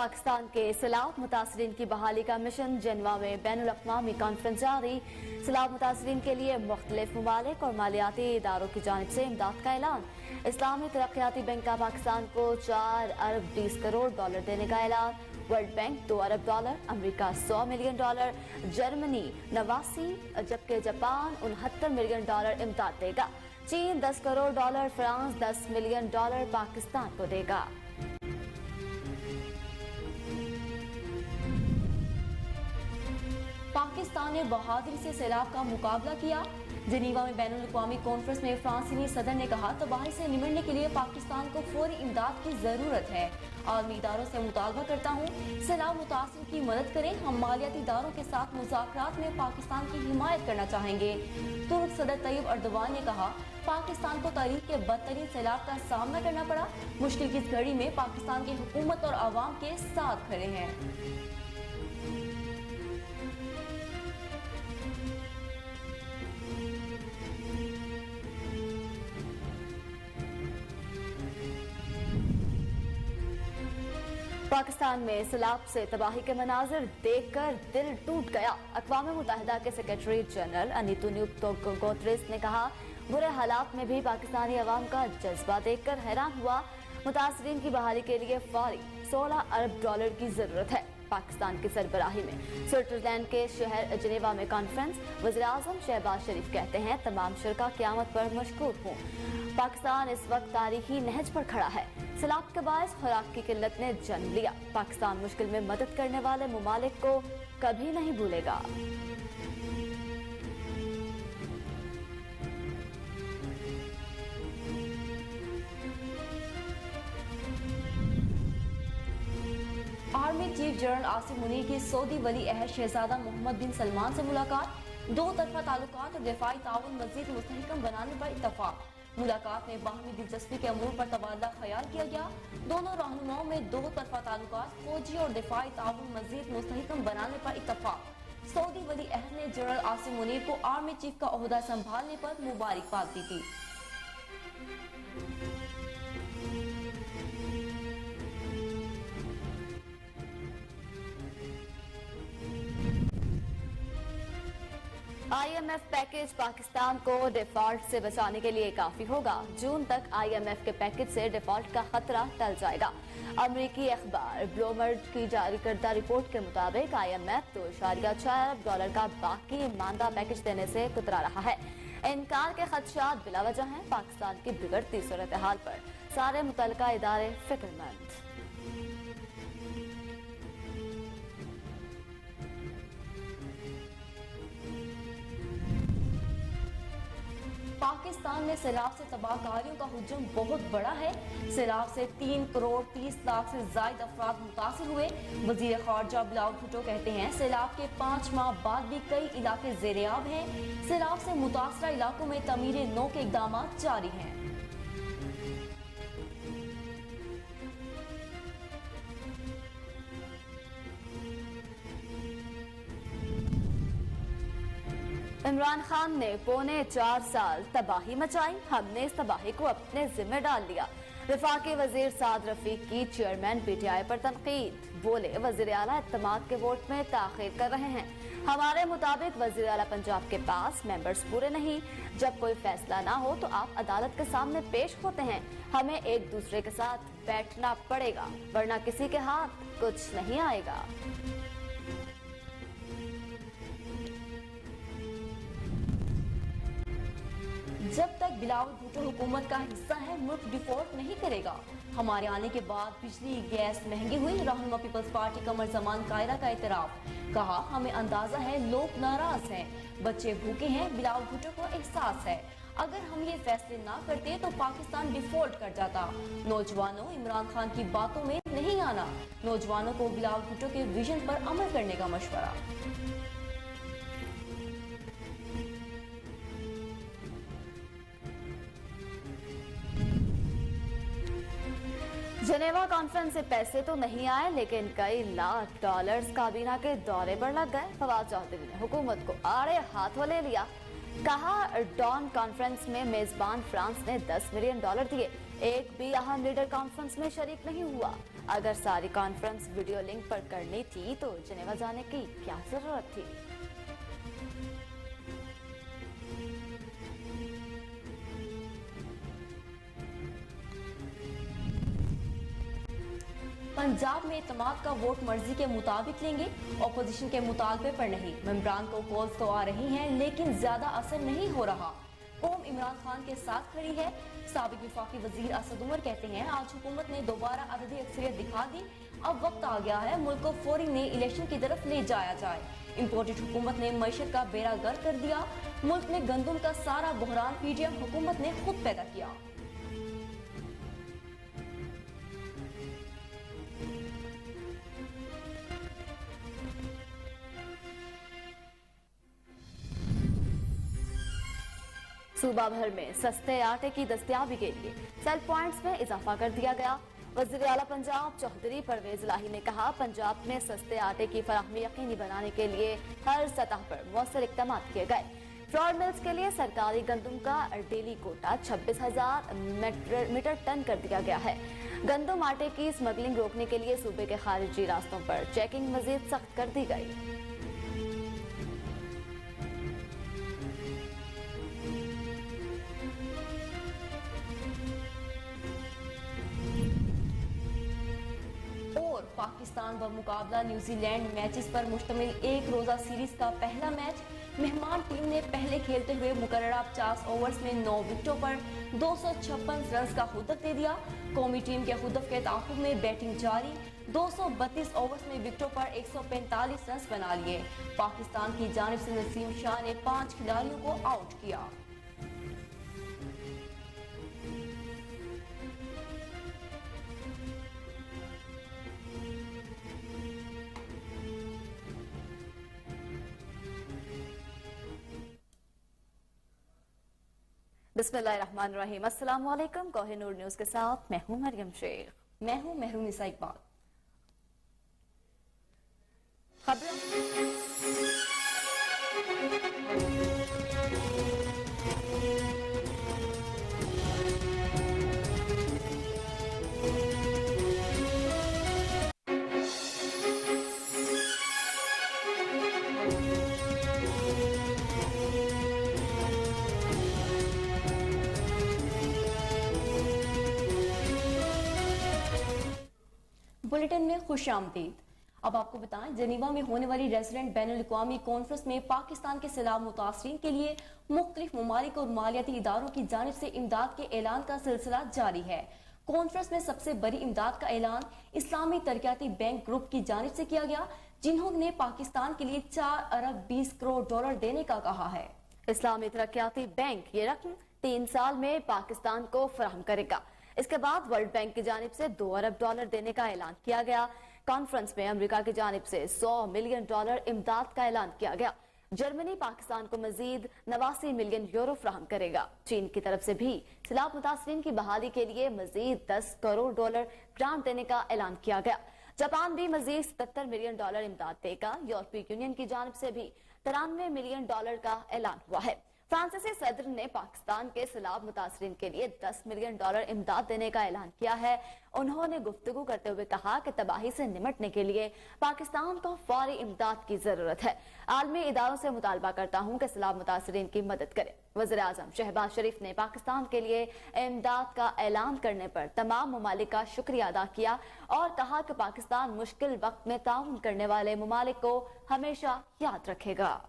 पाकिस्तान के सैलाब मुतासरीन की बहाली का मिशन जेनेवा में बैनुल-अक़वामी कॉन्फ्रेंस जारी। सैलाब मुतासरीन के लिए मुख्तलिफ ममालिक और मालियाती इदारों की जानिब से इमदाद का ऐलान। इस्लामी तरक्याती बैंक का पाकिस्तान को 4 अरब 20 करोड़ डॉलर देने का ऐलान। वर्ल्ड बैंक 2 अरब डॉलर, अमरीका 100 मिलियन डॉलर, जर्मनी 89, जबकि जापान 69 मिलियन डॉलर इमदाद देगा। चीन 10 crore dollar, France 10 million dollar Pakistan को देगा। पाकिस्तान ने बहादुरी से सैलाब का मुकाबला किया। जेनेवा में बैनुल-अक़वामी कॉन्फ्रेंस में फ्रांसीसी सदर ने कहा, तबाही से निमटने के लिए पाकिस्तान को फौरी इमदाद की जरूरत है। आलमी इदारों से मुतालबा करता हूँ, सैलाब मुतासिर की मदद करें। हम मालियाती इदारों के साथ मुज़ाकरात में पाकिस्तान की हिमायत करना चाहेंगे। तुर्क सदर तैयब अर्दोगान ने कहा, पाकिस्तान को तारीख के बदतरीन सैलाब का सामना करना पड़ा। मुश्किल की इस घड़ी में पाकिस्तान की हुकूमत और आवाम के साथ खड़े हैं। पाकिस्तान में सैलाब से तबाही के मनाजिर देखकर दिल टूट गया। अक़वाम मुत्तहिदा के सेक्रेटरी जनरल अनीतोनियो गुतेरेस ने कहा, बुरे हालात में भी पाकिस्तानी अवाम का जज्बा देखकर हैरान हुआ। मुतासरीन की बहाली के लिए फौरी 16 अरब डॉलर की जरूरत है। पाकिस्तान की सरबराही में स्विट्जरलैंड के शहर जेनेवा में कॉन्फ्रेंस, वज़ीर-ए-आज़म शहबाज शरीफ कहते हैं, तमाम शुरका क़यामत पर मशकूर हूँ। पाकिस्तान इस वक्त तारीखी नहज पर खड़ा है। सैलाब के बायस खुराक की किल्लत ने जन्म लिया। पाकिस्तान मुश्किल में मदद करने वाले ममालिक को कभी नहीं भूलेगा। Army chief general Asim Munir की सऊदी वली अहद शहजादा मोहम्मद बिन सलमान से मुलाकात। दो तरफा ताल्लुकात और दिफाई ताउन मजीद मुस्तहकम बनाने पर इत्तफाक। मुलाकात में बाहमी दिलचस्पी के अमूर पर तबादला ख्याल किया गया। दोनों रहनुमाओं में दो तरफा ताल्लुकात, फौजी और दिफाई ताउन मजीद मुस्तहकम बनाने पर इत्तफाक। सऊदी वली अहद ने जनरल आसिम मुनीर को आर्मी चीफ का ओहदा संभालने पर मुबारकबाद दी थी। IMF पैकेज पाकिस्तान को डिफॉल्ट से बचाने के लिए काफी होगा। जून तक IMF के पैकेज से डिफॉल्ट का खतरा टल जाएगा। अमेरिकी अखबार ब्लूमबर्ग की जारी करदा रिपोर्ट के मुताबिक IMF 2.6 अरब डॉलर का बाकी मानदा पैकेज देने से कतरा रहा है। इनकार के खदशात बिला वजह हैं। पाकिस्तान की बिगड़ती सूरत हाल पर सारे मुतल्लिका इदारे फिक्रमंद। पाकिस्तान में सैलाब से तबाहकारियों का हुजूम बहुत बड़ा है। सैलाब से 3 करोड़ 30 लाख से जायद अफराद मुतासिर हुए। वजीर खारजा बिलावल भुट्टो कहते हैं, सैलाब के 5 माह बाद भी कई इलाके ज़ेर-ए-आब हैं। सैलाब से मुतासरा इलाकों में तमीर नौ के इक़दाम जारी हैं। इमरान खान ने 3.25 साल तबाही मचाई, हमने इस तबाही को अपने जिम्मे डाल लिया। वफाकी वजीर साद रफीक की चेयरमैन PTI पर तनकीद। बोले, वजीर आला इत्तेमाद के वोट में ताखीर कर रहे हैं। हमारे मुताबिक वजीर आला पंजाब के पास मेंबर्स पूरे नहीं। जब कोई फैसला ना हो तो आप अदालत के सामने पेश होते हैं। हमें एक दूसरे के साथ बैठना पड़ेगा, वरना किसी के हाथ कुछ नहीं आएगा। जब तक बिलावल भुट्टो हुकूमत का हिस्सा है, मुल्क डिफॉल्ट नहीं करेगा। हमारे आने के बाद बिजली गैस महंगी हुई। रहनुमा पीपल्स पार्टी कमर जमान कायरा का एतराफ। कहा, हमें अंदाजा है लोग नाराज हैं, बच्चे भूखे हैं। बिलावल भुट्टो को एहसास है, अगर हम ये फैसले ना करते तो पाकिस्तान डिफॉल्ट कर जाता। नौजवानों, इमरान खान की बातों में नहीं आना। नौजवानों को बिलावल भुट्टो के विजन पर अमल करने का मशवरा। जेनेवा कॉन्फ्रेंस से पैसे तो नहीं आए, लेकिन कई लाख डॉलर्स काबीना के दौरे पर लग गए। फवाद चौधरी ने हुकूमत को आड़े हाथों ले लिया। कहा, डॉन कॉन्फ्रेंस में मेजबान फ्रांस ने 10 मिलियन डॉलर दिए। एक भी अहम लीडर कॉन्फ्रेंस में शरीक नहीं हुआ। अगर सारी कॉन्फ्रेंस वीडियो लिंक पर करनी थी तो जिनेवा जाने की क्या जरूरत थी। पंजाब में इत्तेमाद का वोट मर्जी के मुताबिक लेंगे, ऑपोजिशन के मुतालबे पर नहीं। मेंबरान को कॉल्स तो आ रही हैं लेकिन ज्यादा असर नहीं हो रहा। कौम इमरान खान के साथ खड़ी है। साबिक वफाकी वजीर असद उमर कहते हैं आज हुकूमत ने दोबारा अददी अक्सरियत दिखा दी, अब वक्त आ गया है मुल्क को फौरी नए इलेक्शन की तरफ ले जाया जाए। इम्पोर्टेड हुकूमत ने मईशत का बेड़ा गर्क कर दिया। मुल्क में गंदम का सारा बहरान पीडीएम हुकूमत ने खुद पैदा किया। सूबा भर में सस्ते आटे की दस्तयाबी के लिए सेल पॉइंट्स में इजाफा कर दिया गया। वज़ीर आला पंजाब चौधरी परवेज इलाही ने कहा पंजाब में सस्ते आटे की फराहमी यकीनी बनाने के लिए हर सतह पर मौसर इक़दाम किए गए। फ्लोर मिल्स के लिए सरकारी गंदम का डेली कोटा 26,000 मीटर टन कर दिया गया है। गंदम आटे की स्मगलिंग रोकने के लिए सूबे के खारिजी रास्तों पर चेकिंग मजीद सख्त कर दी गई। पाकिस्तान व मुकाबला न्यूजीलैंड मैचेस पर मुश्तमिल एक रोजा सीरीज का पहला मैच। मेहमान टीम ने पहले खेलते हुए मुकर्ररा 50 ओवर्स में 9 विकेटों पर 256 रन का हुदफ दे दिया। कौमी टीम के हुदफ के ताक़ुब में बैटिंग जारी। 232 ओवर्स में विकेटों पर 145 रन बना लिए। पाकिस्तान की जानिब से नसीम शाह ने 5 खिलाड़ियों को आउट किया। बिस्मिल्लाहिर्रहमानिर्रहीम। अस्सलाम वालेकुम। कोहिनूर न्यूज के साथ मैं हूं मरियम शेख। मैं हूं महरूनिसा इकबाल। बुलेटिन में खुश आमदीद। अब आपको बताएं जेनीवा में होने वाली रेजिडेंट बैनुल अक़वामी कॉन्फ्रेंस में पाकिस्तान के सैलाब मुतासरीन के लिए मुख्तलिफ ममालिक और मालियाती इदारों की जानिब से इमदाद के ऐलान का सिलसिला जारी है। कॉन्फ्रेंस में सबसे बड़ी इमदाद का ऐलान इस्लामी तरक्याती बैंक ग्रुप की जानिब से किया गया, जिन्होंने पाकिस्तान के लिए 4 अरब 20 करोड़ डॉलर देने का कहा है। इस्लामी तरक्याती बैंक ये रकम 3 साल में पाकिस्तान को फराहम करेगा। इसके बाद वर्ल्ड बैंक की जानिब से 2 अरब डॉलर देने का ऐलान किया गया। कॉन्फ्रेंस में अमेरिका की जानिब से 100 मिलियन डॉलर इमदाद का ऐलान किया गया। जर्मनी पाकिस्तान को मजीद 89 मिलियन यूरो फराहम करेगा। चीन की तरफ से भी सैलाब मुतासरीन की बहाली के लिए मजीद 10 करोड़ डॉलर ग्रांट देने का ऐलान किया गया। जापान भी मजीद 77 मिलियन डॉलर इमदाद देगा। यूरोपीय यूनियन की जानिब से भी 93 मिलियन डॉलर का ऐलान हुआ है। फ्रांसीसी सदर ने पाकिस्तान के सैलाब मुतासरीन के लिए 10 मिलियन डॉलर इमदाद देने का ऐलान किया है। उन्होंने गुफ्तगू करते हुए कहा कि तबाही से निमटने के लिए पाकिस्तान को फौरी इमदाद की जरूरत है। आलमी इदारों से मुतालबा करता हूँ कि सैलाब मुतासरीन की मदद करें। वज़ीर आज़म शहबाज शरीफ ने पाकिस्तान के लिए इमदाद का ऐलान करने पर तमाम ममालिक का शुक्रिया अदा किया और कहा कि पाकिस्तान मुश्किल वक्त में ताउन करने वाले ममालिक को हमेशा याद रखेगा।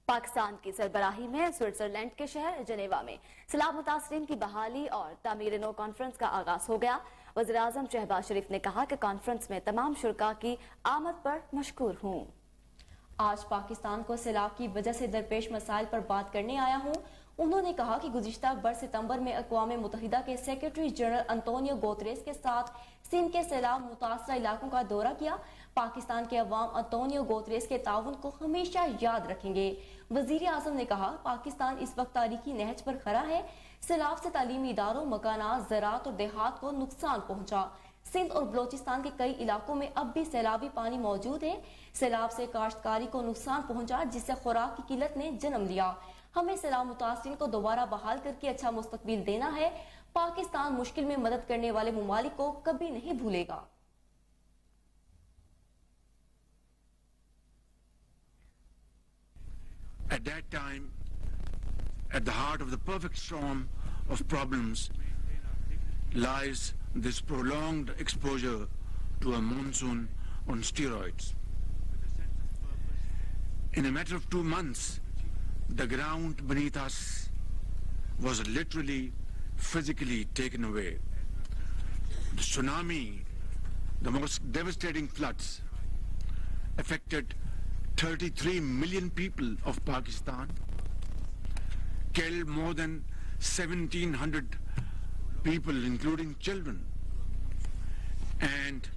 पाकिस्तान की सरबराही में स्विट्जरलैंड के शहर जनेवा में सैलाब मुतासरीन की बहाली और तामीर नो कॉन्फ्रेंस का आगाज हो गया। वज़ीर आज़म शहबाज शरीफ ने कहा कि कॉन्फ्रेंस में तमाम शुरका की आमद पर मशकूर हूँ। आज पाकिस्तान को सैलाब की वजह से दरपेश मसाइल पर बात करने आया हूँ। उन्होंने कहा कि गुज़िश्ता बर सितंबर में अक़वाम मुत्तहिदा के सेक्रेटरी जनरल अंतोनियो गुतेरेस के साथ सिंध के सैलाब मुतासरा इलाकों का दौरा किया। पाकिस्तान के अवाम अंतोनियो गुतेरेस के ताउन को हमेशा याद रखेंगे। वजीर आज़म ने कहा पाकिस्तान इस वक्त तारीखी नहज पर खड़ा है। सैलाब से तालीमी इदारों, मकानात, ज़राअत और देहात को नुकसान पहुंचा। سندھ اور بلوچستان کے کئی علاقوں میں اب بھی سیلابی پانی موجود ہے. سیلاب سے کاشتکاری کو نقصان پہنچا جس سے خوراک کی قلت نے جنم لیا. ہمیں سیلاب متاثرین کو دوبارہ بحال کر کے اچھا مستقبل دینا ہے. پاکستان مشکل میں مدد کرنے والے ممالک کو کبھی نہیں بھولے گا. At that time, at the heart of the perfect storm of problems lies this prolonged exposure to a monsoon on steroids. In a matter of 2 months, the ground beneath us was literally, physically taken away. The tsunami, the most devastating floods, affected 33 million people of Pakistan, killed more than 1,700 people, including children, and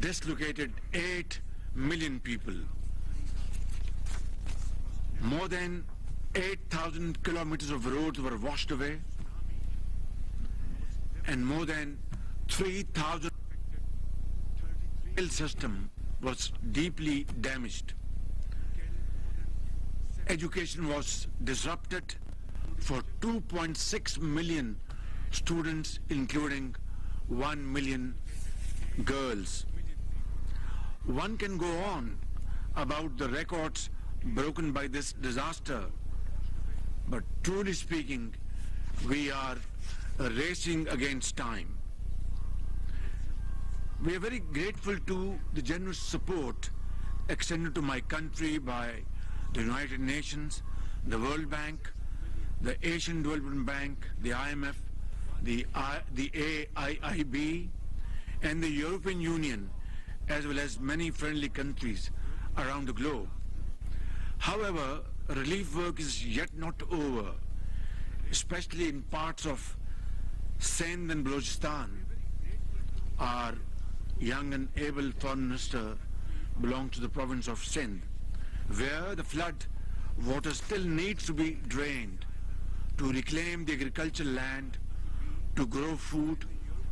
dislocated 8 million people. More than 8,000 kilometers of roads were washed away, and more than 3,000 rail system was deeply damaged. Education was disrupted for 2.6 million students, including 1 million girls. One can go on about the records broken by this disaster, but truly speaking, we are racing against time. We are very grateful to the generous support extended to my country by the United Nations, the World Bank, the Asian Development Bank, the IMF, the AIIB, and the European Union, as well as many friendly countries around the globe. However, relief work is yet not over, especially in parts of Sindh and Balochistan. Our young and able Foreign Minister belongs to the province of Sindh, where the flood water still needs to be drained to reclaim the agricultural land, to grow food,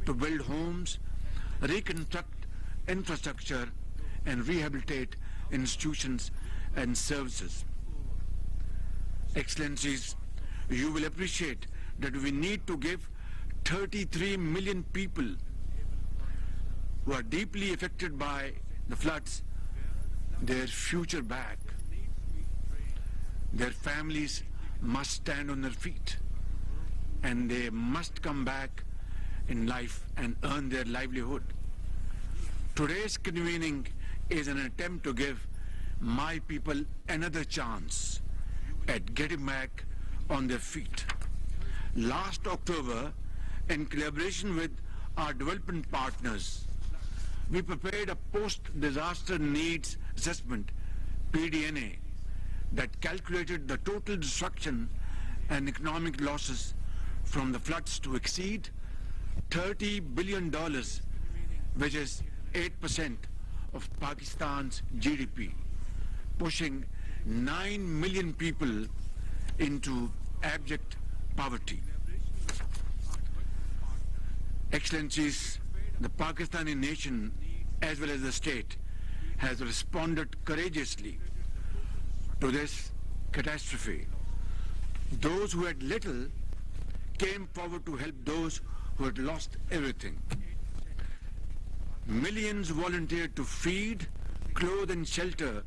to build homes, reconstruct infrastructure, and rehabilitate institutions and services. Excellencies, you will appreciate that we need to give 33 million people who are deeply affected by the floods their future back. Their families must stand on their feet, and they must come back in life and earn their livelihood. Today's convening is an attempt to give my people another chance at getting back on their feet. Last October, in collaboration with our development partners, we prepared a post-disaster needs assessment, PDNA, that calculated the total destruction and economic losses from the floods to exceed $30 billion, which is 8% of Pakistan's GDP, pushing 9 million people into abject poverty. Excellencies, the Pakistani nation, as well as the state, has responded courageously to this catastrophe. Those who had little came forward to help those who had lost everything. Millions volunteered to feed, clothe, and shelter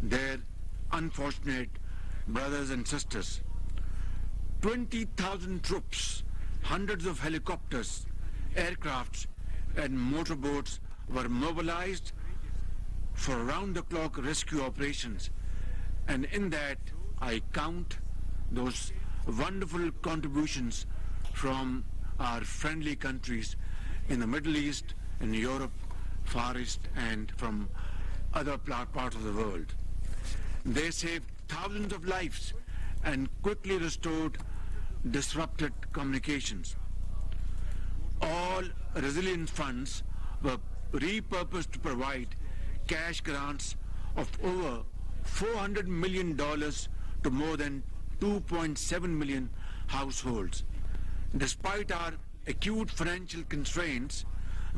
their unfortunate brothers and sisters. 20,000 troops, hundreds of helicopters, aircrafts, and motorboats were mobilized for round-the-clock rescue operations. And in that, I count those wonderful contributions from our friendly countries in the Middle East, in Europe, Far East, and from other parts of the world. They saved thousands of lives and quickly restored disrupted communications. All resilience funds were repurposed to provide cash grants of over $400 million to more than 2.7 million households. Despite our acute financial constraints,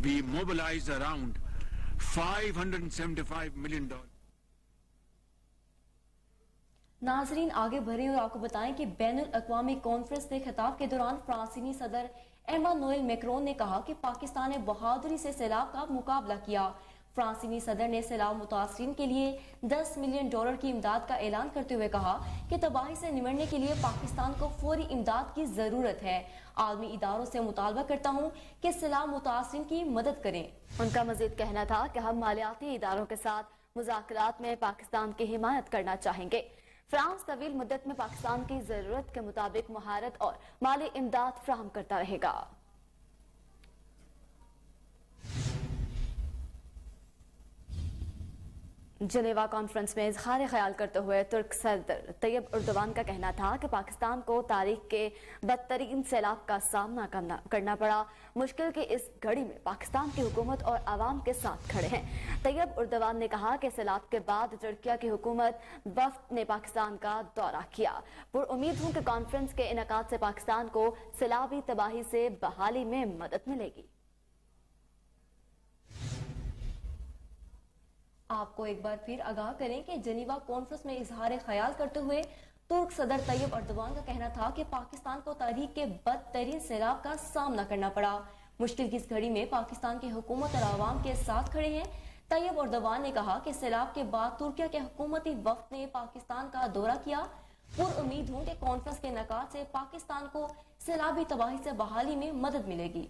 we mobilized around $575 million. नाजरीन आगे बढ़े और आपको बताएं कि बैनुल अक़वामी conference के खिताब के दौरान फ्रांसीसी सदर एमानुएल मैक्रोन ने कहा कि पाकिस्तान ने बहादुरी से सैलाब का मुकाबला किया। फ्रांसीसी सदर ने सैलाब मुतासरीन के लिए $10 मिलियन की इमदाद का ऐलान करते हुए कहा कि तबाही से निमटने के लिए पाकिस्तान को फौरी इमदाद की जरूरत है। आलमी इदारों से मुतालबा करता हूँ कि सैलाब मुतासरीन की मदद करें। उनका मजीद कहना था कि हम मालियाती इदारों के साथ मुज़ाकरात में पाकिस्तान की हिमायत करना चाहेंगे। फ्रांस तवील मुद्दत में पाकिस्तान की जरूरत के मुताबिक महारत और माली इमदाद फ्राहम करता रहेगा। जनेवा कॉन्फ्रेंस में इजहार ख्याल करते हुए तुर्क सदर तैयब उर्दवान का कहना था कि पाकिस्तान को तारीख के बदतरीन सैलाब का सामना करना पड़ा। मुश्किल की इस घड़ी में पाकिस्तान की हुकूमत और आवाम के साथ खड़े हैं। तैयब उर्दवान ने कहा कि सैलाब के बाद तुर्किया की हुकूमत वफ्द ने पाकिस्तान का दौरा किया। पुरुम्मीद हूँ कि कॉन्फ्रेंस के इनेकाद से पाकिस्तान को सैलाबी तबाही से बहाली में मदद मिलेगी। आपको एक बार फिर आगाह करें कि जनीवा कॉन्फ्रेंस में इजहार ख्याल करते हुए तुर्क सदर तैयब अर्दवान का कहना था कि पाकिस्तान को तारीख के बदतरीन सैलाब का सामना करना पड़ा। मुश्किल की इस घड़ी में पाकिस्तान की हुकूमत और आवाम के साथ खड़े हैं। तैयब अर्दवान ने कहा कि सैलाब के बाद तुर्किया के हुकूमती वफ्द ने पाकिस्तान का दौरा किया। पुरुम्मीद हूँ कि कॉन्फ्रेंस के इनेकाद से पाकिस्तान को सैलाबी तबाही से बहाली में मदद मिलेगी।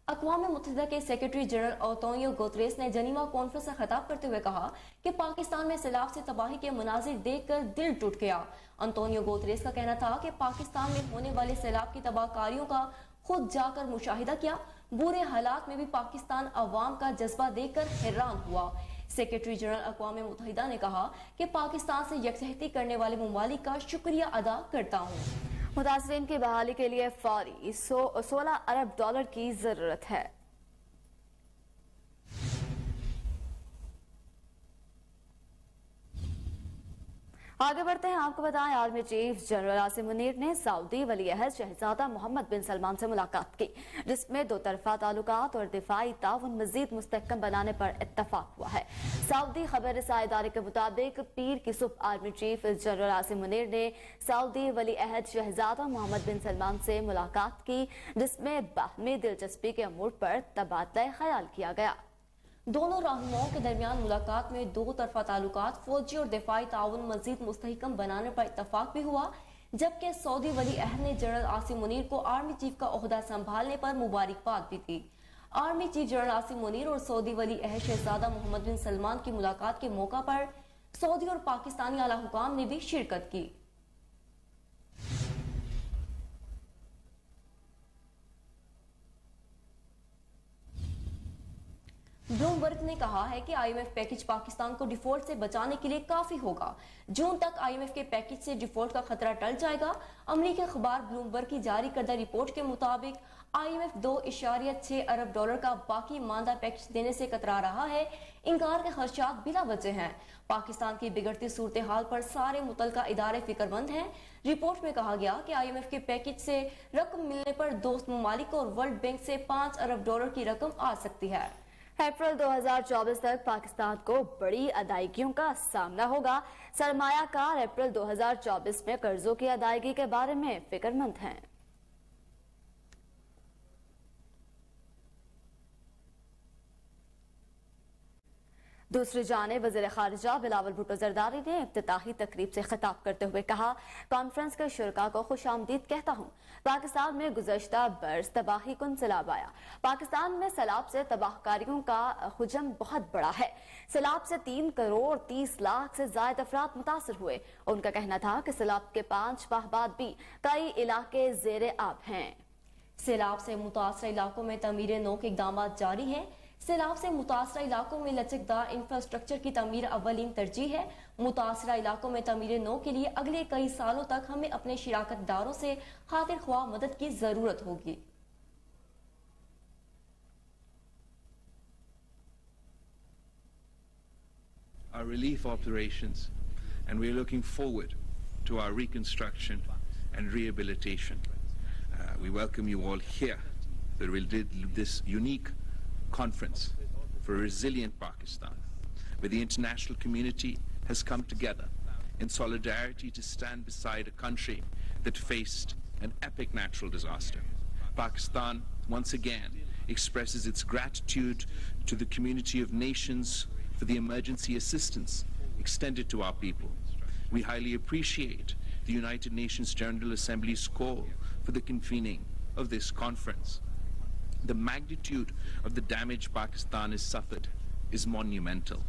अक़वाम मुत्तहिदा के सेक्रेटरी जनरल अंतोनियो गुतेरेस ने जनीवा कॉन्फ्रेंस से खिताब करते हुए कहा कि पाकिस्तान में सैलाब से तबाही के मनाजिर देखकर दिल टूट गया। अंतोनियो गुतेरेस का कहना था कि पाकिस्तान में होने वाले सैलाब की तबाहकारियों का खुद जाकर मुशाहिदा किया। बुरे हालात में भी पाकिस्तान अवाम का जज्बा देखकर हैरान हुआ। सेक्रेटरी जनरल अक़वाम मुत्तहिदा ने कहा कि पाकिस्तान से यकजहती करने वाले ममालिक का शुक्रिया अदा करता हूँ। मुतासरीन की बहाली के लिए फौरी $16 अरब की जरूरत है। आगे बढ़ते हैं। आपको बताएं, army chief general Asim Munir ने सऊदी वली अहद शहजादा मोहम्मद बिन सलमान से मुलाकात की, जिसमें दो तरफा ताल्लुकात और दिफाई ताउन मजीद मुस्तहकम बनाने पर इत्तफाक हुआ है। सऊदी खबर रसाई इदारे के मुताबिक पीर की सुबह army chief general Asim Munir ने सऊदी वली अहद शहजादा मोहम्मद बिन सलमान से मुलाकात की, जिसमें बाहमी दिलचस्पी के अमूर पर तबादला ख्याल किया गया। दोनों रहनुमाओं के दरमियान मुलाकात में दो तरफा ताल्लुकात, फौजी और दिफाई ताउन मजीद मुस्तहकम बनाने पर इत्तफाक भी हुआ, जबकि सऊदी वली अहद ने जनरल आसिम मुनीर को आर्मी चीफ का ओहदा संभालने पर मुबारकबाद भी दी। Army chief general Asim Munir और सऊदी वली अहद शहजादा मोहम्मद बिन सलमान की मुलाकात के मौका पर सऊदी और पाकिस्तानी आला हुकाम ने भी शिरकत की। ब्लूमबर्ग ने कहा है कि आईएमएफ पैकेज पाकिस्तान को डिफॉल्ट से बचाने के लिए काफी होगा। जून तक आईएमएफ के पैकेज से डिफॉल्ट का खतरा टल जाएगा। अमरीकी अखबार ब्लूमबर्ग की जारी करदा रिपोर्ट के मुताबिक आईएमएफ $2.6 अरब का बाकी मानदा पैकेज देने से कतरा रहा है। इंकार के खदशात बिला वजह हैं। पाकिस्तान की बिगड़ती सूरत हाल पर सारे मुतलका इदारे फिक्रमंद हैं। रिपोर्ट में कहा गया कि आईएमएफ के पैकेज से रकम मिलने पर दोस्त ममालिक और वर्ल्ड बैंक से $5 अरब की रकम आ सकती है। अप्रैल 2024 तक पाकिस्तान को बड़ी अदायगियों का सामना होगा। सरमायाकार अप्रैल 2024 में कर्जों की अदायगी के बारे में फिक्रमंद हैं। दूसरी जानिब वज़ीर ख़ारिजा बिलावल भुट्टो ज़रदारी ने इफ्तिताही तकरीब से खिताब करते हुए कहा, कॉन्फ्रेंस के शुरका को खुशामदीद कहता हूँ। पाकिस्तान में गुज़श्ता बरस तबाही कुन सैलाब आया। पाकिस्तान में सैलाब से तबाहकारियों का हुजम बहुत बड़ा है। सैलाब से 3 करोड़ 30 लाख से ज्यादा अफराद मुतासर हुए। उनका कहना था कि सैलाब के 5 माह बाद भी कई इलाके जेर आब हैं। सैलाब से मुतासर इलाकों में तमीर नौ के इकदाम जारी हैं। सैलाब से मुतासरा इलाकों में लचकदार इंफ्रास्ट्रक्चर की तमीर अव्वलीन तरजीह है। मुतासरा इलाकों में तमीर नौ के लिए अगले कई सालों तक हमें अपने शिराकतदारों से खातिर ख्वाह मदद की जरूरत होगी। Our relief operations and we're looking forward to our reconstruction and rehabilitation. We welcome you all here that we did this unique conference for a resilient Pakistan, where the international community has come together in solidarity to stand beside a country that faced an epic natural disaster. Pakistan, once again, expresses its gratitude to the community of nations for the emergency assistance extended to our people. We highly appreciate the United Nations General Assembly's call for the convening of this conference. The magnitude of the damage Pakistan has suffered is monumental.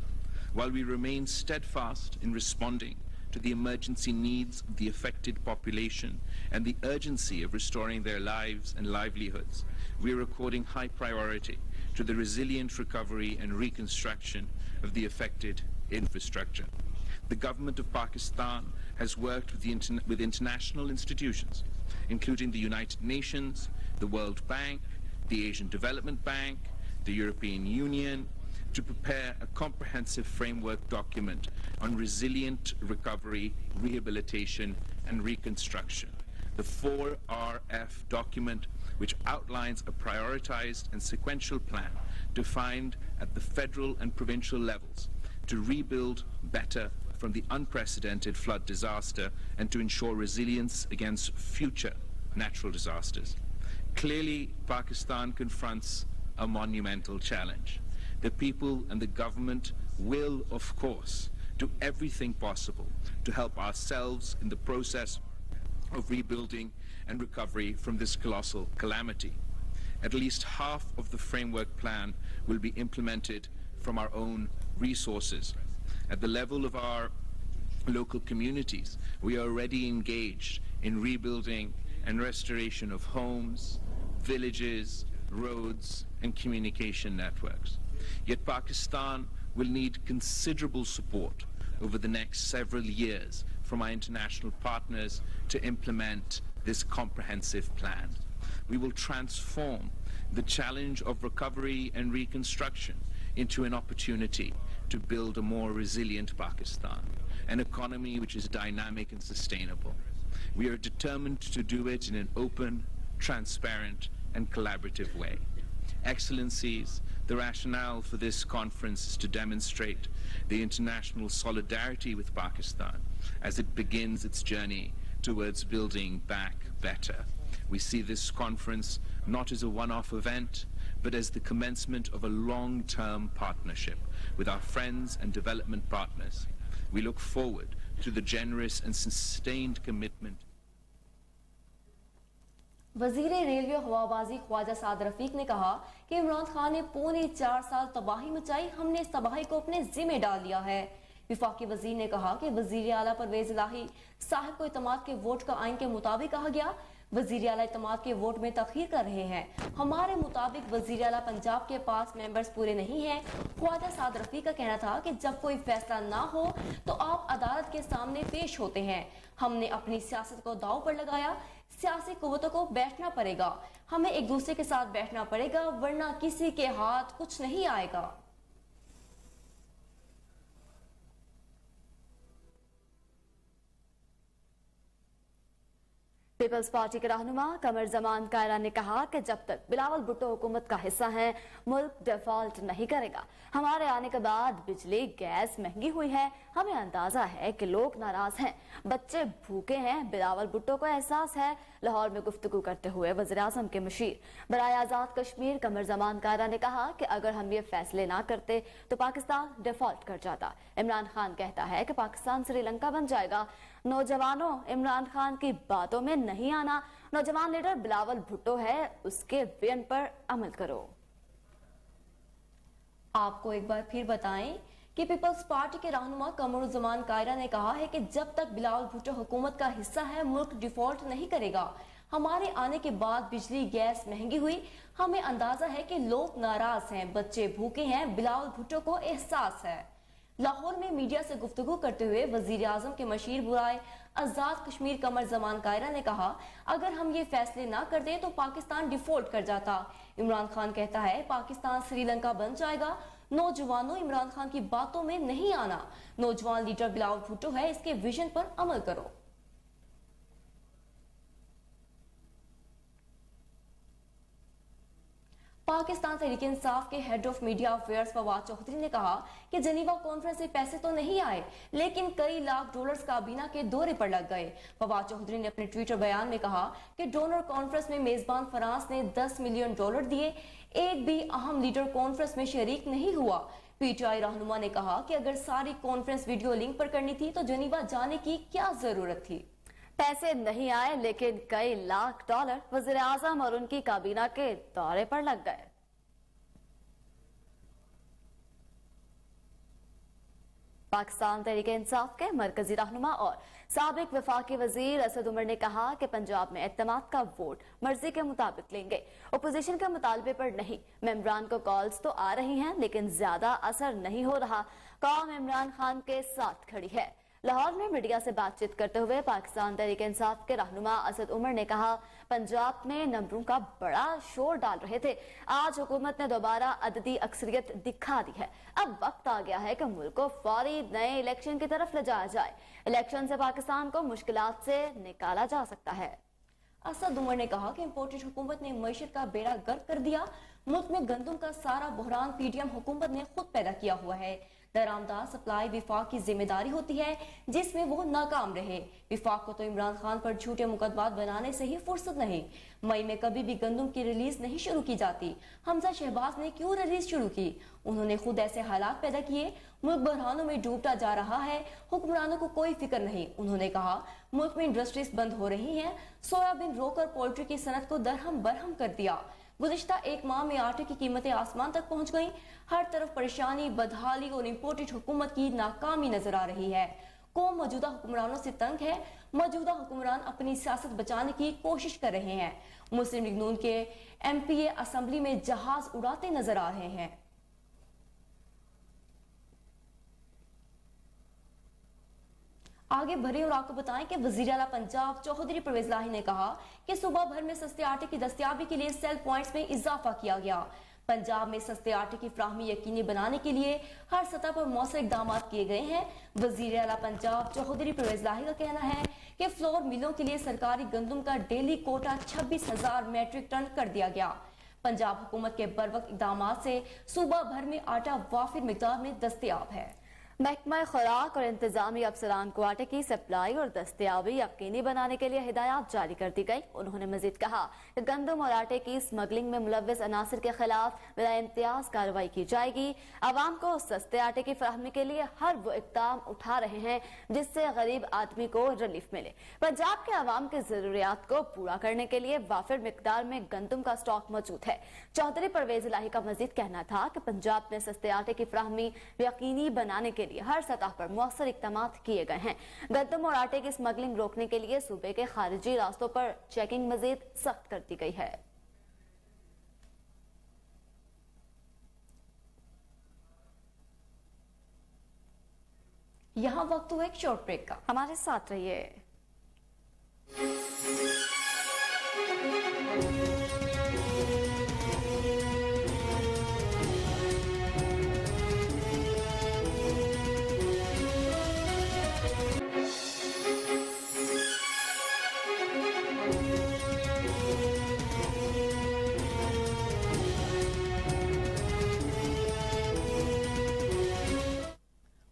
While we remain steadfast in responding to the emergency needs of the affected population and the urgency of restoring their lives and livelihoods, we are according high priority to the resilient recovery and reconstruction of the affected infrastructure. The government of Pakistan has worked with international institutions, including the United Nations, the World Bank, the Asian Development Bank, the European Union, to prepare a comprehensive framework document on resilient recovery, rehabilitation, and reconstruction. The 4RF document, which outlines a prioritized and sequential plan defined at the federal and provincial levels to rebuild better from the unprecedented flood disaster and to ensure resilience against future natural disasters. Clearly, Pakistan confronts a monumental challenge. The people and the government will, of course, do everything possible to help ourselves in the process of rebuilding and recovery from this colossal calamity. At least half of the framework plan will be implemented from our own resources. At the level of our local communities, we are already engaged in rebuilding and restoration of homes, villages, roads, and communication networks. Yet Pakistan will need considerable support over the next several years from our international partners to implement this comprehensive plan. We will transform the challenge of recovery and reconstruction into an opportunity to build a more resilient Pakistan, an economy which is dynamic and sustainable. We are determined to do it in an open, transparent, and collaborative way. Excellencies, the rationale for this conference is to demonstrate the international solidarity with Pakistan as it begins its journey towards building back better. We see this conference not as a one-off event, but as the commencement of a long-term partnership with our friends and development partners. We look forward to the generous and sustained commitment. वजीर railway हवाबाजी Khawaja Saad Rafique ने कहा कि इमरान खान ने पौने 4 साल तबाही मचाई, हमने इस तबाही को अपने जिम्मे डाल लिया है। विफाकी वजीर ने कहा कि वजीर आला परवेज इलाही साहब को इत्तेमाद के वोट का आइन के मुताबिक कहा गया। वजीर आला इत्तेमाद के वोट में तखीर कर रहे हैं। हमारे मुताबिक वजीर आला पंजाब के पास मेंबर्स पूरे नहीं हैं। ख्वाजा साद रफीक का कहना था कि जब कोई फैसला ना हो तो आप अदालत के सामने पेश होते हैं। हमने अपनी सियासत को दांव पर लगाया। सियासी कुव्वतों को बैठना पड़ेगा, हमें एक दूसरे के साथ बैठना पड़ेगा, वरना किसी के हाथ कुछ नहीं आएगा। पीपल्स पार्टी के रहनुमा कमर जमान कायरा ने कहा कि जब तक बिलावल भुट्टो हुकूमत का हिस्सा है, मुल्क डिफॉल्ट नहीं करेगा। हमारे आने के बाद बिजली गैस महंगी हुई है, हमें अंदाजा है कि लोग नाराज हैं, बच्चे भूखे हैं, बिलावल भुट्टो को एहसास है। लाहौर में गुफ्तगू करते हुए वज़ीर आज़म के मुशीर बराए आज़ाद कश्मीर कमर जमान कायरा ने कहा कि अगर हम ये फैसले ना करते तो पाकिस्तान डिफॉल्ट कर जाता। इमरान खान कहता है कि पाकिस्तान श्रीलंका बन जाएगा। नौजवानों, इमरान खान की बातों में नहीं आना। नौजवान लीडर बिलावल भुट्टो है, उसके विजन पर अमल करो। आपको एक बार फिर बताएं कि पीपल्स पार्टी के रहनुमा कमरुज़्ज़मान कायरा ने कहा है कि जब तक बिलावल भुट्टो हुकूमत का हिस्सा है, मुल्क डिफॉल्ट नहीं करेगा। हमारे आने के बाद बिजली गैस महंगी हुई, हमें अंदाजा है कि लोग नाराज हैं, बच्चे भूखे हैं, बिलावल भुट्टो को एहसास है। لاہور میں میڈیا سے گفتگو کرتے ہوئے وزیر اعظم کے مشیر برائے آزاد کشمیر قمر زمان کائرہ نے کہا اگر ہم یہ فیصلے نہ کر دیں تو پاکستان ڈیفالٹ کر جاتا۔ عمران خان کہتا ہے پاکستان سری لنکا بن جائے گا۔ نوجوانوں عمران خان کی باتوں میں نہیں آنا، نوجوان لیڈر بلاول بھٹو ہے، اس کے ویژن پر عمل کرو۔ پاکستان تحریک انصاف کے head of media affairs Fawad Chaudhry نے کہا کہ جنیوا کانفرنس سے پیسے تو نہیں آئے لیکن کئی لاکھ ڈالرز کابینہ کے دورے پر لگ گئے۔ فواد چوہدری نے اپنے ٹویٹر بیان میں کہا کہ ڈونر کانفرنس میں میزبان فرانس نے 10 ملین ڈالر دیے، ایک بھی اہم لیڈر کانفرنس میں شریک نہیں ہوا۔ پی ٹی آئی رہنما نے کہا کہ اگر ساری کانفرنس ویڈیو لنک پر کرنی تھی تو جنیوا جانے کی کیا ضرورت تھی۔ پیسے نہیں آئے لیکن کئی لاکھ ڈالر وزیر اعظم اور ان کی کابینہ کے دورے پر لگ گئے۔ پاکستان تحریک انصاف کے مرکزی رہنما اور سابق وفاقی وزیر اسد عمر نے کہا کہ پنجاب میں اعتماد کا ووٹ مرضی کے مطابق لیں گے، اپوزیشن کے مطالبے پر نہیں۔ ممبران کو کالز تو آ رہی ہیں لیکن زیادہ اثر نہیں ہو رہا، قوم عمران خان کے ساتھ کھڑی ہے۔ لاہور میں میڈیا سے بات چیت کرتے ہوئے پاکستان تحریک انصاف کے رہنما اسد عمر نے کہا پنجاب میں نمبروں کا بڑا شور ڈال رہے تھے، آج حکومت نے دوبارہ عددی اکثریت دکھا دی ہے، اب وقت آ گیا ہے کہ ملک کو فوری نئے الیکشن کی طرف لے جایا جائے، الیکشن سے پاکستان کو مشکلات سے نکالا جا سکتا ہے۔ اسد عمر نے کہا کہ امپورٹڈ حکومت نے معیشت کا بیڑا گرک کر دیا، ملک میں گندم کا سارا بحران پی ڈی ایم حکومت نے خود پیدا کیا ہوا ہے، درآمدات سپلائی وفاق کی ذمہ داری ہوتی ہے جس میں وہ ناکام رہے۔ وفاق کو تو عمران خان پر جھوٹے مقدمات بنانے سے ہی فرصت نہیں، مئی میں کبھی بھی گندم کی ریلیز نہیں شروع کی جاتی، حمزہ شہباز نے کیوں ریلیز شروع کی؟ انہوں نے خود ایسے حالات پیدا کیے، ملک بحرانوں میں ڈوبتا جا رہا ہے، حکمرانوں کو کوئی فکر نہیں۔ انہوں نے کہا ملک میں انڈسٹریز بند ہو رہی ہیں، سویابین رو کر پولٹری کی صنعت کو درہم برہم کر دیا، گزشتہ ایک ماہ میں آٹے کی قیمتیں آسمان تک پہنچ گئیں، ہر طرف پریشانی، بدحالی اور امپورٹڈ حکومت کی ناکامی نظر آ رہی ہے۔ قوم موجودہ حکمرانوں سے تنگ ہے، موجودہ حکمران اپنی سیاست بچانے کی کوشش کر رہے ہیں۔ مسلم لیگ نون کے ایم پی اے اسمبلی میں جہاز اڑاتے نظر آ رہے ہیں۔ آگے بڑھیں اور آپ کو بتائیں کہ وزیر اعلیٰ پنجاب چوہدری پرویز لاہی نے کہا کہ صوبہ بھر میں سستے آٹے کی دستیابی کے لیے سیل پوائنٹس میں اضافہ کیا گیا۔ پنجاب میں سستے آٹے کی فراہمی یقینی بنانے کے لیے ہر سطح پر مؤثر اقدامات کیے گئے ہیں۔ وزیر اعلیٰ پنجاب چوہدری پرویز لاہی کا کہنا ہے کہ فلور ملوں کے لیے سرکاری گندم کا ڈیلی کوٹا 26,000 میٹرک ٹن کر دیا گیا۔ پنجاب حکومت کے بروقت اقدامات سے صوبہ بھر میں آٹا وافر مقدار میں دستیاب ہے۔ محکمہ خوراک اور انتظامی افسران کو آٹے کی سپلائی اور دستیابی یقینی بنانے کے لیے ہدایات جاری کر دی گئی۔ انہوں نے مزید کہا کہ گندم اور آٹے کی اسمگلنگ میں ملوث عناصر کے خلاف بلا امتیاز کارروائی کی جائے گی۔ عوام کو سستے آٹے کی فراہمی کے لیے ہر وہ اقدام اٹھا رہے ہیں جس سے غریب آدمی کو ریلیف ملے۔ پنجاب کے عوام کی ضروریات کو پورا کرنے کے لیے وافر مقدار میں گندم کا اسٹاک موجود ہے۔ چوہدری پرویز الہی کا مزید کہنا تھا کہ پنجاب میں سستے آٹے کی فراہمی یقینی بنانے کے لیے ہر سطح پر مؤثر اقدامات کیے گئے ہیں۔ گندم اور آٹے کی اسمگلنگ روکنے کے لیے صوبے کے خارجی راستوں پر چیکنگ مزید سخت کر دی گئی ہے۔ یہاں وقت ہوا ایک شارٹ بریک کا، ہمارے ساتھ رہیے۔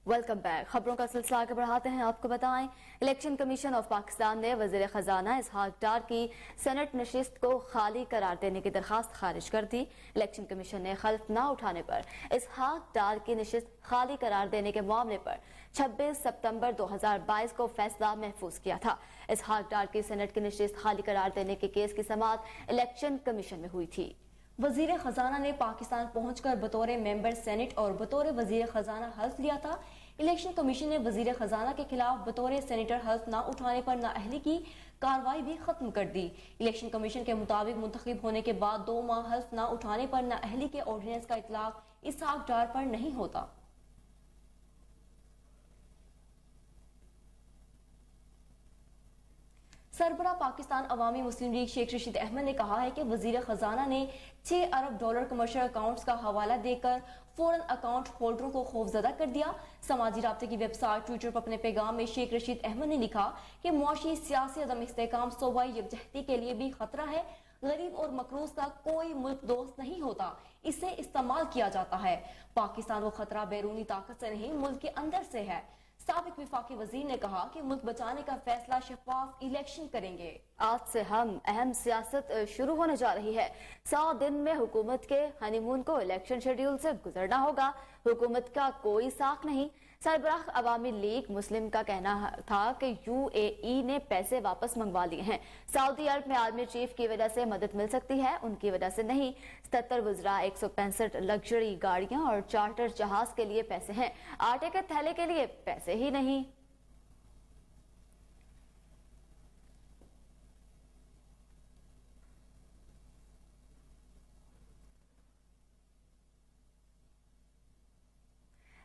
Welcome back. خبروں کا سلسلہ آگے بڑھاتے ہیں۔ آپ کو بتائیں الیکشن کمیشن آف پاکستان نے وزیر خزانہ اسحاق ڈار کی سینٹ نشست کو خالی قرار دینے کی درخواست خارج کر دی۔ الیکشن کمیشن نے خلف نہ اٹھانے پر اسحاق ڈار کی نشست خالی قرار دینے کے معاملے پر 26 ستمبر 2022 کو فیصلہ محفوظ کیا تھا۔ اسحاق ڈار کی سینٹ کی نشست خالی قرار دینے کے کیس کی سماعت الیکشن کمیشن میں ہوئی تھی۔ وزیر خزانہ نے پاکستان پہنچ کر بطور ممبر سینٹ اور بطور وزیر خزانہ حلف لیا تھا۔ الیکشن کمیشن نے وزیر خزانہ کے خلاف بطور سینیٹر حلف نہ اٹھانے پر نااہلی کی کارروائی بھی ختم کر دی۔ الیکشن کمیشن کے مطابق منتخب ہونے کے بعد 2 ماہ حلف نہ اٹھانے پر نااہلی کے آرڈیننس کا اطلاق اسحاق ڈار پر نہیں ہوتا۔ 2 ماہ حلف نہ اٹھانے پر نااہلی کے آرڈیننس کا اطلاق اسحاق ڈار پر نہیں ہوتا۔ 2 ماہ حلف نہ اٹھانے پر نااہلی کے آرڈیننس کا اطلاق اسحاق ڈار پر نہیں ہوتا۔ सरबरा पाकिस्तान अवामी मुस्लिम लीग शेख रशीद अहमद ने कहा है कि वजीर खजाना ने $6 अरब कमर्शियल अकाउंट्स का हवाला देकर फौरन अकाउंट होल्डरों को खौफजदा कर दिया। समाजी राब्ते की वेबसाइट ट्विटर पर अपने पैगाम में शेख रशीद अहमद ने लिखा कि मुआशी सियासी अदम इस्तेहकाम सूबाई यकजहती के लिए भी खतरा है। गरीब और मकरूज का कोई मुल्क दोस्त नहीं होता, इसे इस्तेमाल किया जाता है। पाकिस्तान वो खतरा बैरूनी ताकत से नहीं, मुल्क के अंदर से है। साबिक विफाकी वजीर ने कहा कि मुल्क बचाने का फैसला शफाफ इलेक्शन करेंगे। आज से हम अहम सियासत शुरू होने जा रही है। 100 दिन में हुकूमत के हनीमून को इलेक्शन शेड्यूल से गुजरना होगा। हुकूमत का कोई साख नहीं। सरबराह अवामी लीग मुस्लिम का कहना था कि UAE ने पैसे वापस मंगवा लिए हैं। सऊदी अरब में आर्मी चीफ की वजह से मदद मिल सकती है, उनकी वजह से नहीं। 77 वज़रा, 165 लग्जरी गाड़ियां और चार्टर जहाज के लिए पैसे हैं, आटे के थैले के लिए पैसे ही नहीं।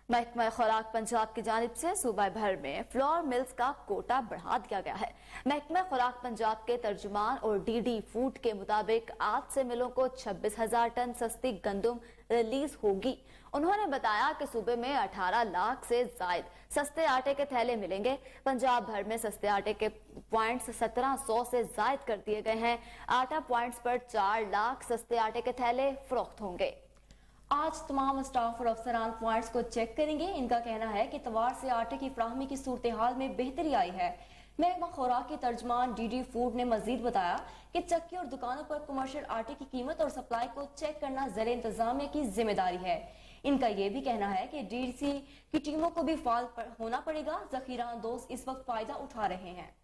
महकमा खुराक पंजाब की जानिब से सूबा भर में फ्लोर मिल्स का कोटा बढ़ा दिया गया है। महकमा खुराक पंजाब के तर्जुमान और DD फूड के मुताबिक आज से मिलों को 26,000 टन सस्ती गंदम रिलीज होगी। उन्होंने बताया कि सूबे में 18 लाख से जायद सस्ते आटे के थैले मिलेंगे। पंजाब भर में सस्ते आटे के पॉइंट्स 1700 से जायद कर दिए गए हैं। आटा पॉइंट्स पर 4 लाख सस्ते आटे के थैले फरोख्त होंगे। आज तमाम स्टाफ और अफसरान पॉइंट्स को चेक करेंगे। इनका कहना है कि इतवार से आटे की फराहमी की सूरत हाल में बेहतरी आई है। महकमा खुराक के तर्जमान DD फूड ने मजीद बताया कि चक्की और दुकानों पर कमर्शियल आटे की कीमत और सप्लाई को चेक करना ज़ेरे इंतजामिया की जिम्मेदारी है। इनका यह भी कहना है कि DC की टीमों को भी फाल होना पड़ेगा। जखीरा अंदोज इस वक्त फायदा उठा रहे हैं।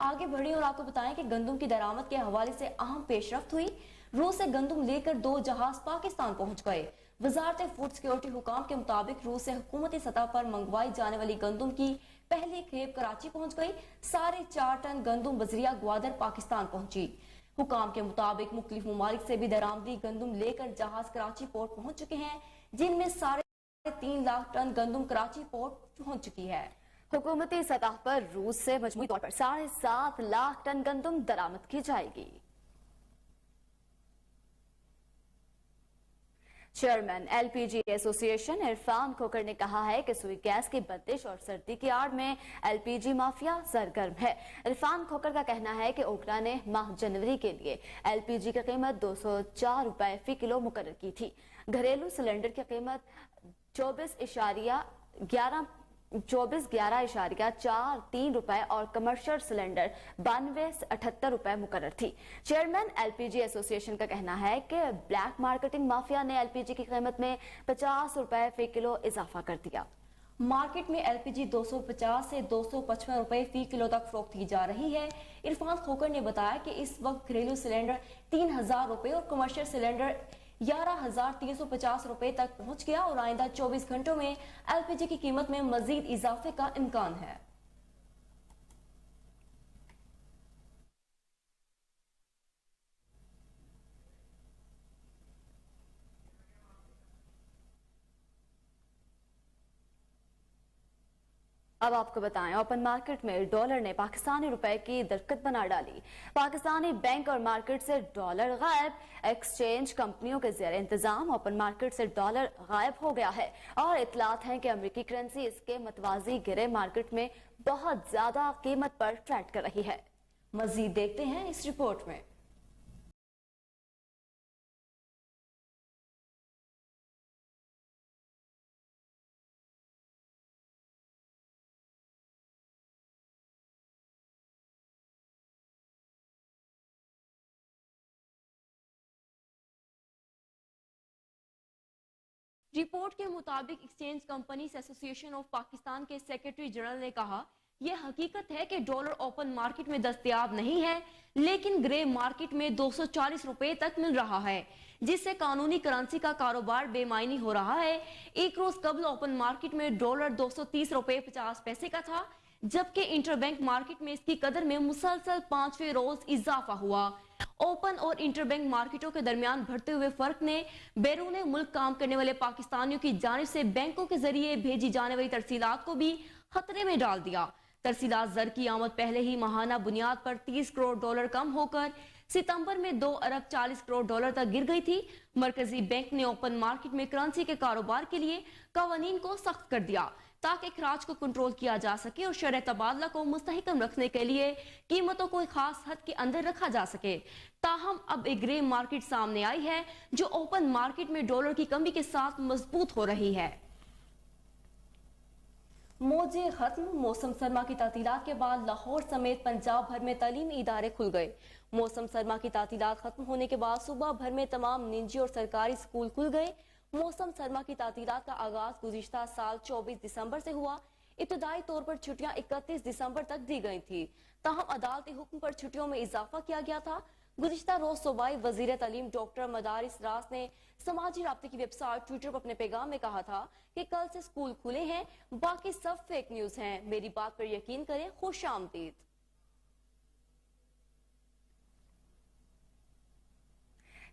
आगे बढ़े और आपको बताएं कि गंदम की दरामद के हवाले से अहम पेशरफ्त हुई। रूस से गंदम लेकर 2 जहाज पाकिस्तान पहुंच गए। वजारत फूड सिक्योरिटी हुकाम के मुताबिक रूस से हुकूमती सतह पर मंगवाई जाने वाली गंदम की पहली खेप कराची पहुंच गई। 4.5 टन गंदम बजरिया ग्वादर पाकिस्तान पहुंची। हुकाम के मुताबिक मुख्तलिफ ममालिक से भी दरामदी गंदम लेकर जहाज कराची पोर्ट पहुंच चुके हैं, जिनमें 3.5 लाख टन गंदम कराची पोर्ट पहुंच चुकी है। हुकूमती सतह पर रूस से मजमूई तौर पर 7.5 लाख टन गंदम दरामद की जाएगी। चेयरमैन LPG एसोसिएशन इरफान खोकर ने कहा है कि सुई गैस की बंदिश और सर्दी की आड़ में LPG माफिया सरगर्म है। इरफान खोकर का कहना है कि ओकरा ने माह जनवरी के लिए LPG की कीमत 204 रुपए फी किलो मुकर्रर की थी। घरेलू सिलेंडर की कीमत 24.1143 रुपए और कमर्शियल सिलेंडर 92 से 78 रुपए मुकर्रर थी। चेयरमैन LPG एसोसिएशन का कहना है कि ब्लैक मार्केटिंग माफिया ने LPG की कीमत में 50 रुपए फी किलो इजाफा कर दिया। मार्केट में LPG 250 से 255 रुपए फी किलो तक फरोख्त की जा रही है। इरफान खोकर ने बताया कि इस वक्त घरेलू सिलेंडर 3,000 रुपए और कमर्शियल सिलेंडर 11,350 रुपए तक पहुंच गया और आइंदा 24 घंटों में LPG की कीमत में मजीद इजाफे का इम्कान है। अब आपको बताएं, ओपन मार्केट में डॉलर ने पाकिस्तानी रुपए की दरकत बना डाली। पाकिस्तानी बैंक और मार्केट से डॉलर गायब। एक्सचेंज कंपनियों के ज़ेरे इंतजाम ओपन मार्केट से डॉलर गायब हो गया है और इतलात हैं कि अमेरिकी करेंसी इसके मतवाजी गिरे मार्केट में बहुत ज्यादा कीमत पर ट्रेड कर रही है। मजीद देखते हैं इस रिपोर्ट में। रिपोर्ट के मुताबिक exchange companies association of Pakistan के सेक्रेटरी जनरल ने कहा, यह हकीकत है कि डॉलर ओपन मार्केट में दस्तयाब नहीं है, लेकिन ग्रे मार्केट में 240 रुपए तक मिल रहा है, जिससे कानूनी करेंसी का कारोबार बेमायनी हो रहा है। एक रोज कबल ओपन मार्केट में डॉलर 230 रुपए 50 पैसे का था, जबकि इंटरबैंक मार्केट में इसकी कदर में मुसलसल 5वें रोज इजाफा हुआ। ओपन और इंटरबैंक मार्केटों के दरमियान बढ़ते हुए फर्क ने बैरून मुल्क काम करने वाले पाकिस्तानियों की जानिब से बैंकों के जरिए भेजी जाने वाली तरसीलात को भी खतरे में डाल दिया। तरसीलात ज़र की आमद पहले ही माहाना बुनियाद पर 30 करोड़ डॉलर कम होकर सितंबर में 2 अरब 40 करोड़ डॉलर तक गिर गई थी। मरकजी बैंक ने ओपन मार्केट में करेंसी के कारोबार के लिए कवानीन को सख्त कर दिया ताकि खराज को कंट्रोल किया जा सके और शरह तबादला को मुस्तहकम रखने के लिए कीमतों को एक खास हद के अंदर रखा जा सके। ताहम अब एक ग्रे मार्केट सामने आई है जो ओपन मार्केट में डॉलर की कमी के साथ मजबूत हो रही है। मौजे खत्म, मौसम सरमा की तातीलात के बाद लाहौर समेत पंजाब भर में तालीमी इदारे खुल गए। मौसम सरमा की तातीलात खत्म होने के बाद सुबह भर में तमाम निजी और सरकारी स्कूल खुल गए। मौसम सरमा की तातीलात का आगाज गुज़िश्ता साल 24 दिसंबर से हुआ। इब्तदाई तौर पर छुट्टियां 31 दिसंबर तक दी गई थी, ताहम अदालती हुक्म पर छुट्टियों में इजाफा किया गया था। गुज़िश्ता रोज सूबाई वज़ीर तालीम डॉक्टर मदारिस रास ने समाजी राब्ते की वेबसाइट ट्विटर पर अपने पैगाम में कहा था कि कल से स्कूल खुले हैं, बाकी सब फेक न्यूज हैं, मेरी बात पर यकीन करें, खुश आमदीद।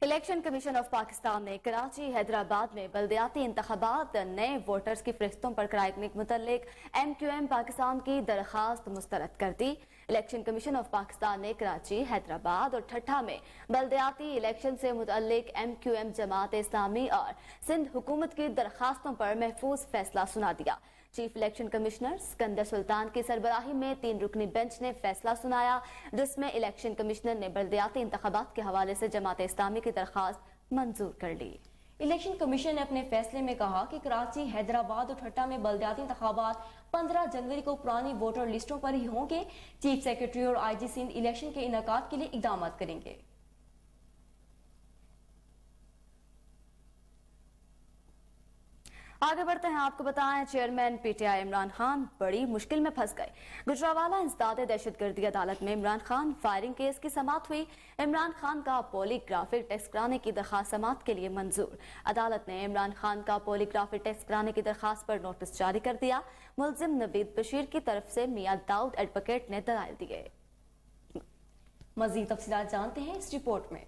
इलेक्शन कमीशन ऑफ पाकिस्तान ने कराची, हैदराबाद में बल्दियाती इंतखाबात नए वोटर्स की फरिश्तों पर कराने के मुतल्लिक MQM पाकिस्तान की दरखास्त मुस्तरद कर दी। इलेक्शन कमीशन ऑफ पाकिस्तान ने कराची, हैदराबाद और ठट्ठा में बल्दियाती इलेक्शन से मुतल्लिक MQM जमात इस्लामी और सिंध हुकूमत की दरखास्तों पर महफूज फैसला सुना दिया। Chief election commissioner Sikandar Sultan की सरबराही में 3 रुकनी बेंच ने फैसला सुनाया, जिसमें इलेक्शन कमिश्नर ने बल्दियाती इंतखाबात के हवाले से जमात इस्लामी की दरखास्त मंजूर कर ली। इलेक्शन कमीशन ने अपने फैसले में कहा कि कराची, हैदराबाद और ठट्टा में बल्दियाती इंतखाबात 15 जनवरी को पुरानी वोटर लिस्टों पर ही होंगे। चीफ सेक्रेटरी और IG सिंध इलेक्शन के इनेकाद के लिए इकदाम करेंगे। आगे बढ़ते हैं, आपको बताएं चेयरमैन PTI इमरान खान बड़ी मुश्किल में फंस गए। गुजरावाला इंसदाद दहशतगर्दी अदालत में इमरान खान फायरिंग केस की समाअत हुई। इमरान खान का पॉलीग्राफिक टेस्ट कराने की दरखास्त समाअत के लिए मंजूर। अदालत ने इमरान खान का पॉलीग्राफिक टेस्ट कराने की दरखास्त पर नोटिस जारी कर दिया। मुलजिम नवीद बशीर की तरफ से मियां दाऊद एडवोकेट ने दलाइल दिए। मजीद तफसीलात जानते हैं इस रिपोर्ट में।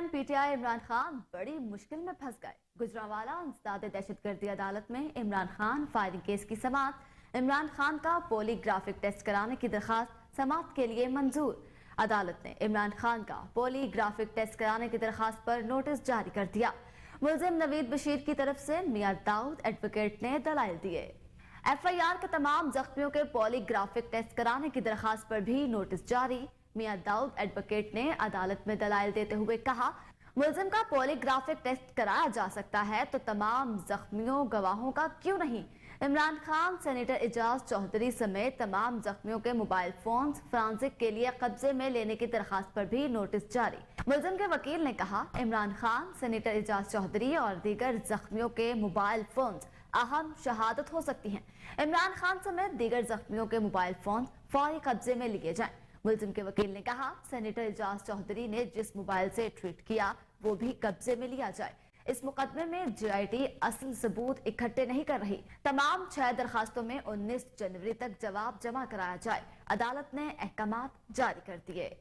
PTI इमरान खान बड़ी मुश्किल में फंस गए। गुजरावाला इंसदाद दहशतगर्दी अदालत में इमरान खान फायरिंग केस की समाअत। इमरान खान का पॉलीग्राफिक टेस्ट कराने की दरखास्त समाअत के लिए मंजूर। अदालत ने इमरान खान का पॉलीग्राफिक टेस्ट कराने की दरखास्त पर नोटिस जारी कर दिया। मुलजिम नवीद बशीर की तरफ से मियां दाऊद एडवोकेट ने दलाइल दिए। FIR के तमाम जख्मियों के पॉलीग्राफिक टेस्ट कराने की दरखास्त पर भी नोटिस जारी। मियां दाऊद एडवोकेट ने अदालत में दलाइल देते हुए कहा, मुलजिम का पॉलीग्राफिक टेस्ट कराया जा सकता है तो तमाम जख्मियों गवाहों का क्यों नहीं। इमरान खान, सेनेटर एजाज चौधरी समेत तमाम जख्मियों के मोबाइल फोन फॉरेंसिक के लिए कब्जे में लेने की दरखास्त पर भी नोटिस जारी। मुलजिम के वकील ने कहा, इमरान खान, सेनेटर एजाज चौधरी और दीगर जख्मियों के मोबाइल फोन अहम शहादत हो सकती हैं। इमरान खान समेत दीगर जख्मियों के मोबाइल फोन फौरी कब्जे में लिए जाएं। मुलजिम के वकील ने कहा, सेनेटर एजाज चौधरी ने जिस मोबाइल से ट्वीट किया वो भी कब्जे में लिया जाए। इस मुकदमे में JIT असल सबूत इकट्ठे नहीं कर रही। तमाम 6 दरखास्तों में 19 जनवरी तक जवाब जमा कराया जाए। अदालत ने अहकामात जारी कर दिए।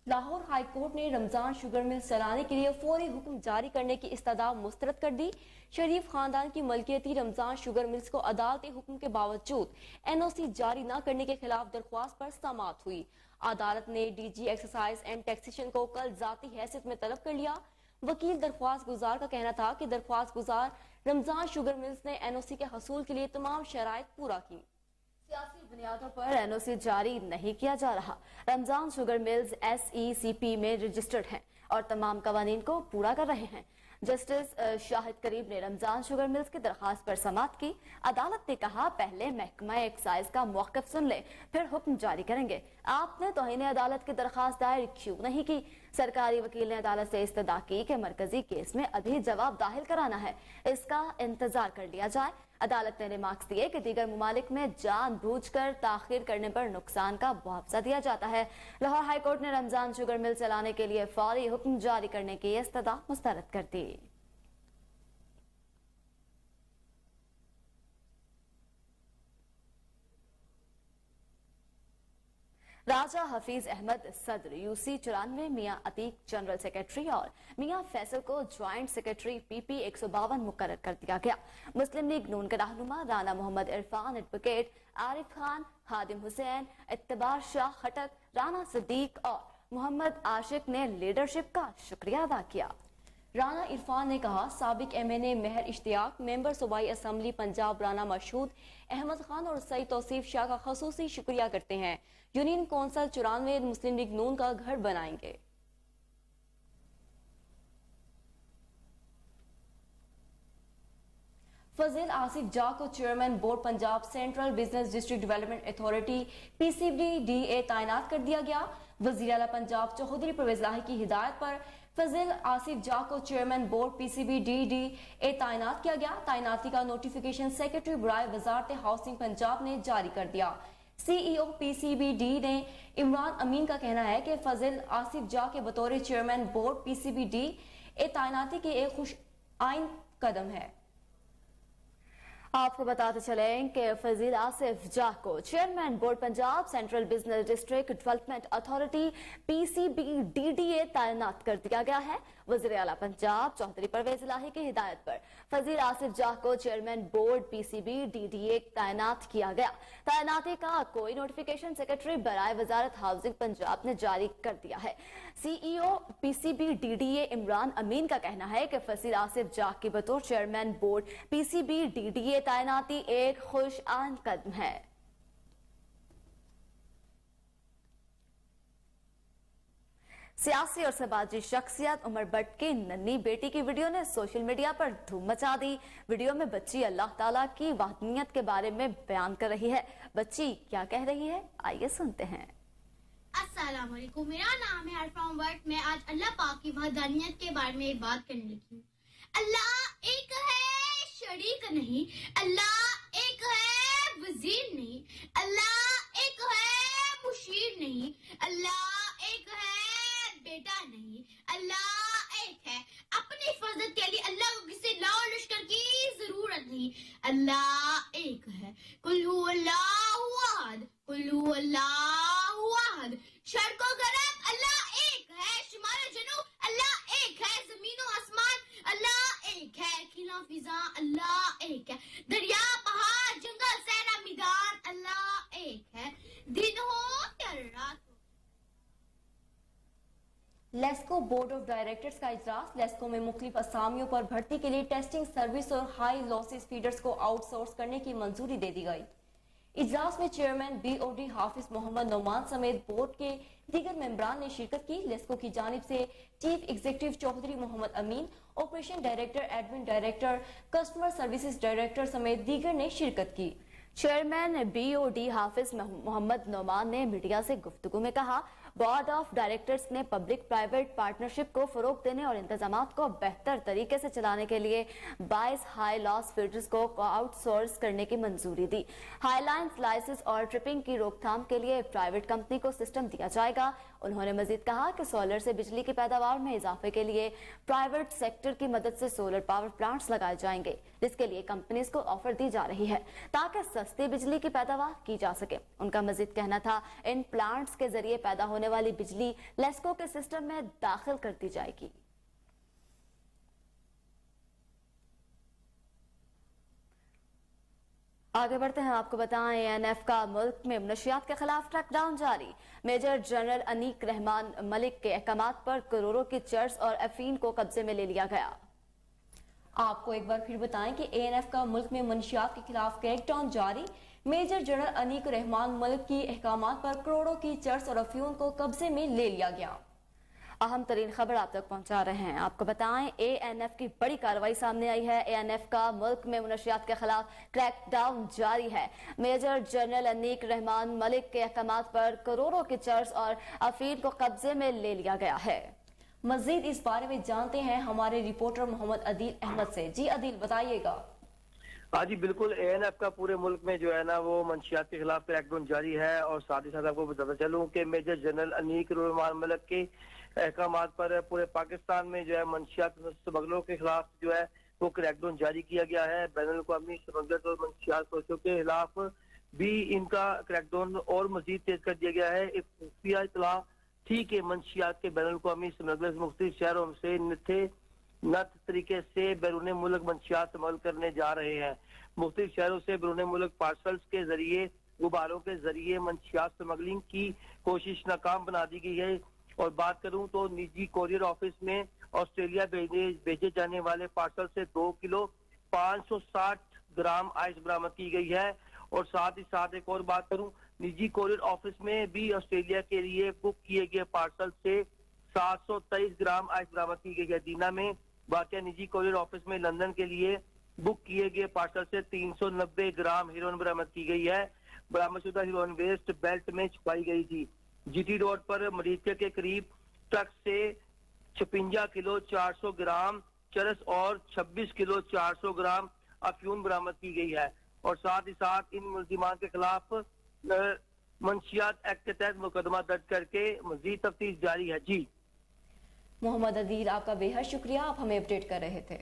लाहौर हाई कोर्ट ने रमजान शुगर मिल चलाने के लिए फौरी हुक्म जारी करने की इस्तदा मुस्तरद कर दी। शरीफ खानदान की मलकियती रमजान शुगर मिल्स को अदालती हुक्म के बावजूद NOC जारी न करने के खिलाफ दरख्वास्त पर समाअत हुई। अदालत ने DG एक्साइज एंड टैक्सेशन को कल जाती हैसियत में तलब कर लिया। वकील दरख्वास्त गुजार का कहना था कि दरख्वास्त गुजार रमजान शुगर मिल्स ने NOC के हसूल के लिए तमाम शराइत पूरा की। सियासी बुनियादों पर NOC जारी नहीं किया जा रहा। रमजान शुगर मिल्स SECP में रजिस्टर्ड हैं और तमाम कवानीन को पूरा कर रहे हैं। जस्टिस शाहिद करीब ने रमजान शुगर मिल्स की दरखास्त पर समाअत की। अदालत ने कहा, पहले महकमा एक्साइज का मौक़िफ़ सुन ले, फिर हुक्म जारी करेंगे। आपने तौहीन अदालत की दरखास्त दायर क्यों नहीं की? सरकारी वकील ने अदालत से इस्तदा की कि मरकजी केस में अभी जवाब दाखिल कराना है, इसका इंतजार कर लिया जाए। अदालत ने रिमार्क्स दिए कि दीगर मुमालिक में जानबूझकर ताखिर करने पर नुकसान का मुआवजा दिया जाता है। लाहौर हाई कोर्ट ने रमजान शुगर मिल चलाने के लिए फौरी हुक्म जारी करने की इस्तदा मुस्तरद कर दी। राजा हफीज अहमद सदर यूसी 94, मियां अतीक जनरल सेक्रेटरी और मियां फैसल को ज्वाइंट सेक्रेटरी PP 152 मुकर्रर कर दिया गया। मुस्लिम लीग नून के रहनुमा राना मोहम्मद इरफान, एडवोकेट आरिफ खान, हादिम हुसैन, इत्तबार शाह खटक, राना सिद्दीक और मोहम्मद आशिक ने लीडरशिप का शुक्रिया अदा किया। राना इरफान ने कहा, साबिक MNA मेहर इश्तियाक, मेंबर सूबाई असम्बली पंजाब राना मशहूद, अहमद खान और सईद तौसीफ शाह का खसूसी शुक्रिया करते हैं। यूनियन कौंसल 94 मुस्लिम लीग नून का घर बनाएंगे। फजील आसिफ जा को chairman board Punjab central business district development authority PCBDA तैनात कर दिया गया। वजीर आला पंजाब चौधरी परवेज लाही की हिदायत पर फजील आसिफ जा को चेयरमैन बोर्ड PCBDA तैनात किया गया। तैनाती का नोटिफिकेशन सेक्रेटरी बराए वजारत हाउसिंग पंजाब ने जारी कर दिया। CEO PCBD ने इमरान अमीन का कहना है कि फजील आसिफ जा के बतौर चेयरमैन बोर्ड PCBDA तैनाती के एक खुश आइन कदम है। आपको बताते चलें कि फजील आसिफ जा को chairman board Punjab central business district development authority PCBDA तैनात कर दिया गया है। वज़ीर आला पंजाब चौधरी परवेज लाही की हिदायत पर फजील आसिफ जा को चेयरमैन बोर्ड PCBDA तैनात किया गया। तैनाती का कोई नोटिफिकेशन सेक्रेटरी बराए वजारत हाउसिंग पंजाब ने जारी कर दिया है। CEO PCBDA इमरान अमीन का कहना है कि फजील आसिफ जा की बतौर चेयरमैन बोर्ड PCBDA तैनाती एक खुश आन कदम है। सियासी और समाजी शख्सियत उमर भट्ट की नन्ही बेटी की वीडियो ने सोशल मीडिया पर धूम मचा दी। वीडियो में बच्ची अल्लाह ताला की वहदानियत के बारे में बयान कर रही है। बच्ची क्या कह रही है, आइए सुनते हैं। अस्सलाम वालेकुम, मेरा नाम है अरफा भट्ट। मैं आज अल्लाह पाक की वहदानियत के बारे में एक बात करने लगी हूँ। अल्लाह एक है, शरीक नहीं। अल्लाह एक है, वजीर नहीं। अल्लाह एक है, मुशीर नहीं। अल्लाह एक है, बेटा नहीं। अल्लाह एक है, अपनी हिफाजत के लिए अल्लाह को किसी लाओ लश्कर की जरूरत नहीं। अल्लाह एक है, कुल हु अल्लाहु अहद, कुल हु अल्लाहु अहद। शर्को गरब अल्लाह एक है, शुमार जनूब अल्लाह एक है, जमीनो आसमान अल्लाह एक है, खिला फिजा अल्लाह एक है, दरिया पहाड़ जंगल सहरा मैदान अल्लाह एक है, दिन हो या रात हो। लेस्को बोर्ड ऑफ डायरेक्टर्स का इजलास। लेस्को में मुख्तलिफ असामियों पर भर्ती के लिए टेस्टिंग सर्विस और हाई लॉसेस फीडर्स को आउटसोर्स करने की मंजूरी दे दी गई। इजलास में चेयरमैन BOD हाफिज मोहम्मद नोमान समेत बोर्ड के दीगर मेंबरान ने शिरकत की। लेस्को की जानिब से chief executive Chaudhry Mohammad Amin, operation director, admin director, customer services director समेत दीगर ने शिरकत की। चेयरमैन BOD हाफिज मोहम्मद नोमान ने मीडिया से गुफ्तगू में कहा, बोर्ड ऑफ डायरेक्टर्स ने पब्लिक प्राइवेट पार्टनरशिप को फरोग देने और इंतजामात को बेहतर तरीके से चलाने के लिए 22 हाई लॉस फीडर्स को आउटसोर्स करने की मंजूरी दी। हाईलाइन स्लाइसेस और ट्रिपिंग की रोकथाम के लिए प्राइवेट कंपनी को सिस्टम दिया जाएगा। उन्होंने मजीद कहा कि सोलर से बिजली की पैदावार में इजाफे के लिए प्राइवेट सेक्टर की मदद से सोलर पावर प्लांट्स लगाए जाएंगे, जिसके लिए कंपनीज को ऑफर दी जा रही है ताकि सस्ती बिजली की पैदावार की जा सके। उनका मजीद कहना था, इन प्लांट्स के जरिए पैदा होने वाली बिजली लेस्को के सिस्टम में दाखिल कर दी जाएगी। आगे बढ़ते हैं, आपको बताएं ANF का मुल्क में मनशियात के खिलाफ क्रैकडाउन जारी। मेजर जनरल अनीक रहमान मलिक के अहकामात पर करोड़ों की चर्च और अफीन को कब्जे में ले लिया गया। आपको एक बार फिर बताएं कि ANF का मुल्क में मनशियात के खिलाफ क्रैकडाउन जारी। मेजर जनरल अनीक रहमान मलिक की अहकामात पर करोड़ों की चर्च और अफीन को कब्जे में ले लिया गया। अहम तरीन खबर आप तक पहुंचा रहे हैं। आपको बताएं, ANF की बड़ी कार्रवाई सामने आई है। ANF का मुल्क में मुनशियात के खिलाफ क्रैकडाउन जारी है। मेजर जनरल अनीक रहमान मलिक के अहकामात पर करोड़ों की चर्च और अफीम को कब्जे में ले लिया गया है। मजीद इस बारे में जानते हैं हमारे रिपोर्टर मोहम्मद अदील अहमद से। जी अदील, बताइएगा। हाँ जी बिल्कुल, ANF का पूरे मुल्क में जो है ना वो मंशियात के खिलाफ क्रैकडाउन जारी है। और साथ ही साथ आपको बताता चलूँ कि मेजर जनरल अनीक रहमान मलिक के अहकामात पर पूरे पाकिस्तान में जो है मंशियात स्मगलरों के खिलाफ जो है वो क्रैकडाउन जारी किया गया है। बैनुल-अक़वामी स्मगलर और मंशियात फरोशों के खिलाफ भी इनका क्रैकडाउन और मजीद तेज कर दिया गया है। एक खुफिया इत्तला थी कि मंशियात के बैनुल-अक़वामी स्मगलर्स मुख्तलिफ शहरों से नत तरीके से बैरून मुल्क मंशियात स्मगल करने जा रहे हैं। मुख्तलिफ शहरों से बैरून मुल्क पार्सल्स के जरिए, गुब्बारों के जरिए मंशियात स्मगलिंग की कोशिश नाकाम बना दी गई है। और बात करूं तो निजी कोरियर ऑफिस में ऑस्ट्रेलिया भेजे जाने वाले पार्सल से 2 किलो 560 ग्राम आइस बरामद की गई है। और साथ ही साथ एक और बात करूं, निजी कोरियर ऑफिस में भी ऑस्ट्रेलिया के लिए बुक किए गए पार्सल से 723 ग्राम आइस बरामद की गई है। दीना में वाक़या निजी कोरियर ऑफिस में लंदन के लिए बुक किए गए पार्सल से 390 ग्राम हेरोइन बरामद की गई है। बरामदशुदा हेरोइन वेस्ट बेल्ट में छुपाई गई थी। GT रोड पर मरीचे के करीब ट्रक से 56 किलो 400 ग्राम चरस और 26 किलो 400 ग्राम अफ्यूम बरामद की गई है। और साथ ही साथ इन मुल्जिमान के खिलाफ मंशियात एक्ट के तहत मुकदमा दर्ज करके मजीद तफ्तीश जारी है। जी मोहम्मद अदील, आपका बेहद शुक्रिया, आप हमें अपडेट कर रहे थे।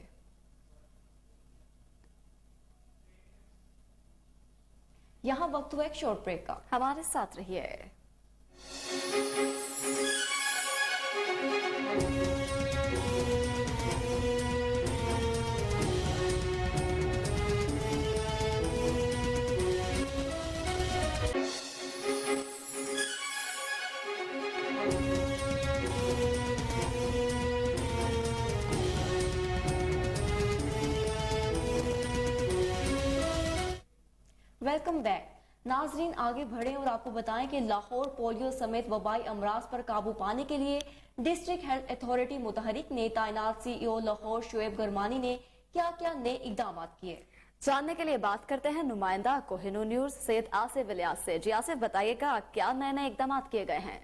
यहाँ वक्त हुआ एक शॉर्ट ब्रेक का, हमारे साथ रहिए। Welcome back. नाजरीन, आगे बढ़े और आपको बताएं कि लाहौर पोलियो समेत वबाई अमराज पर काबू पाने के लिए डिस्ट्रिक्ट हेल्थ अथॉरिटी मुतहरिक ने तैनात CEO लाहौर शुएब गरमानी ने क्या क्या नए इकदाम किए, जानने के लिए बात करते हैं नुमाइंदा कोहिनूर न्यूज सैयद आसिफ इलियास से। जी आसिफ, बताइएगा क्या नए नए इकदाम किए गए हैं?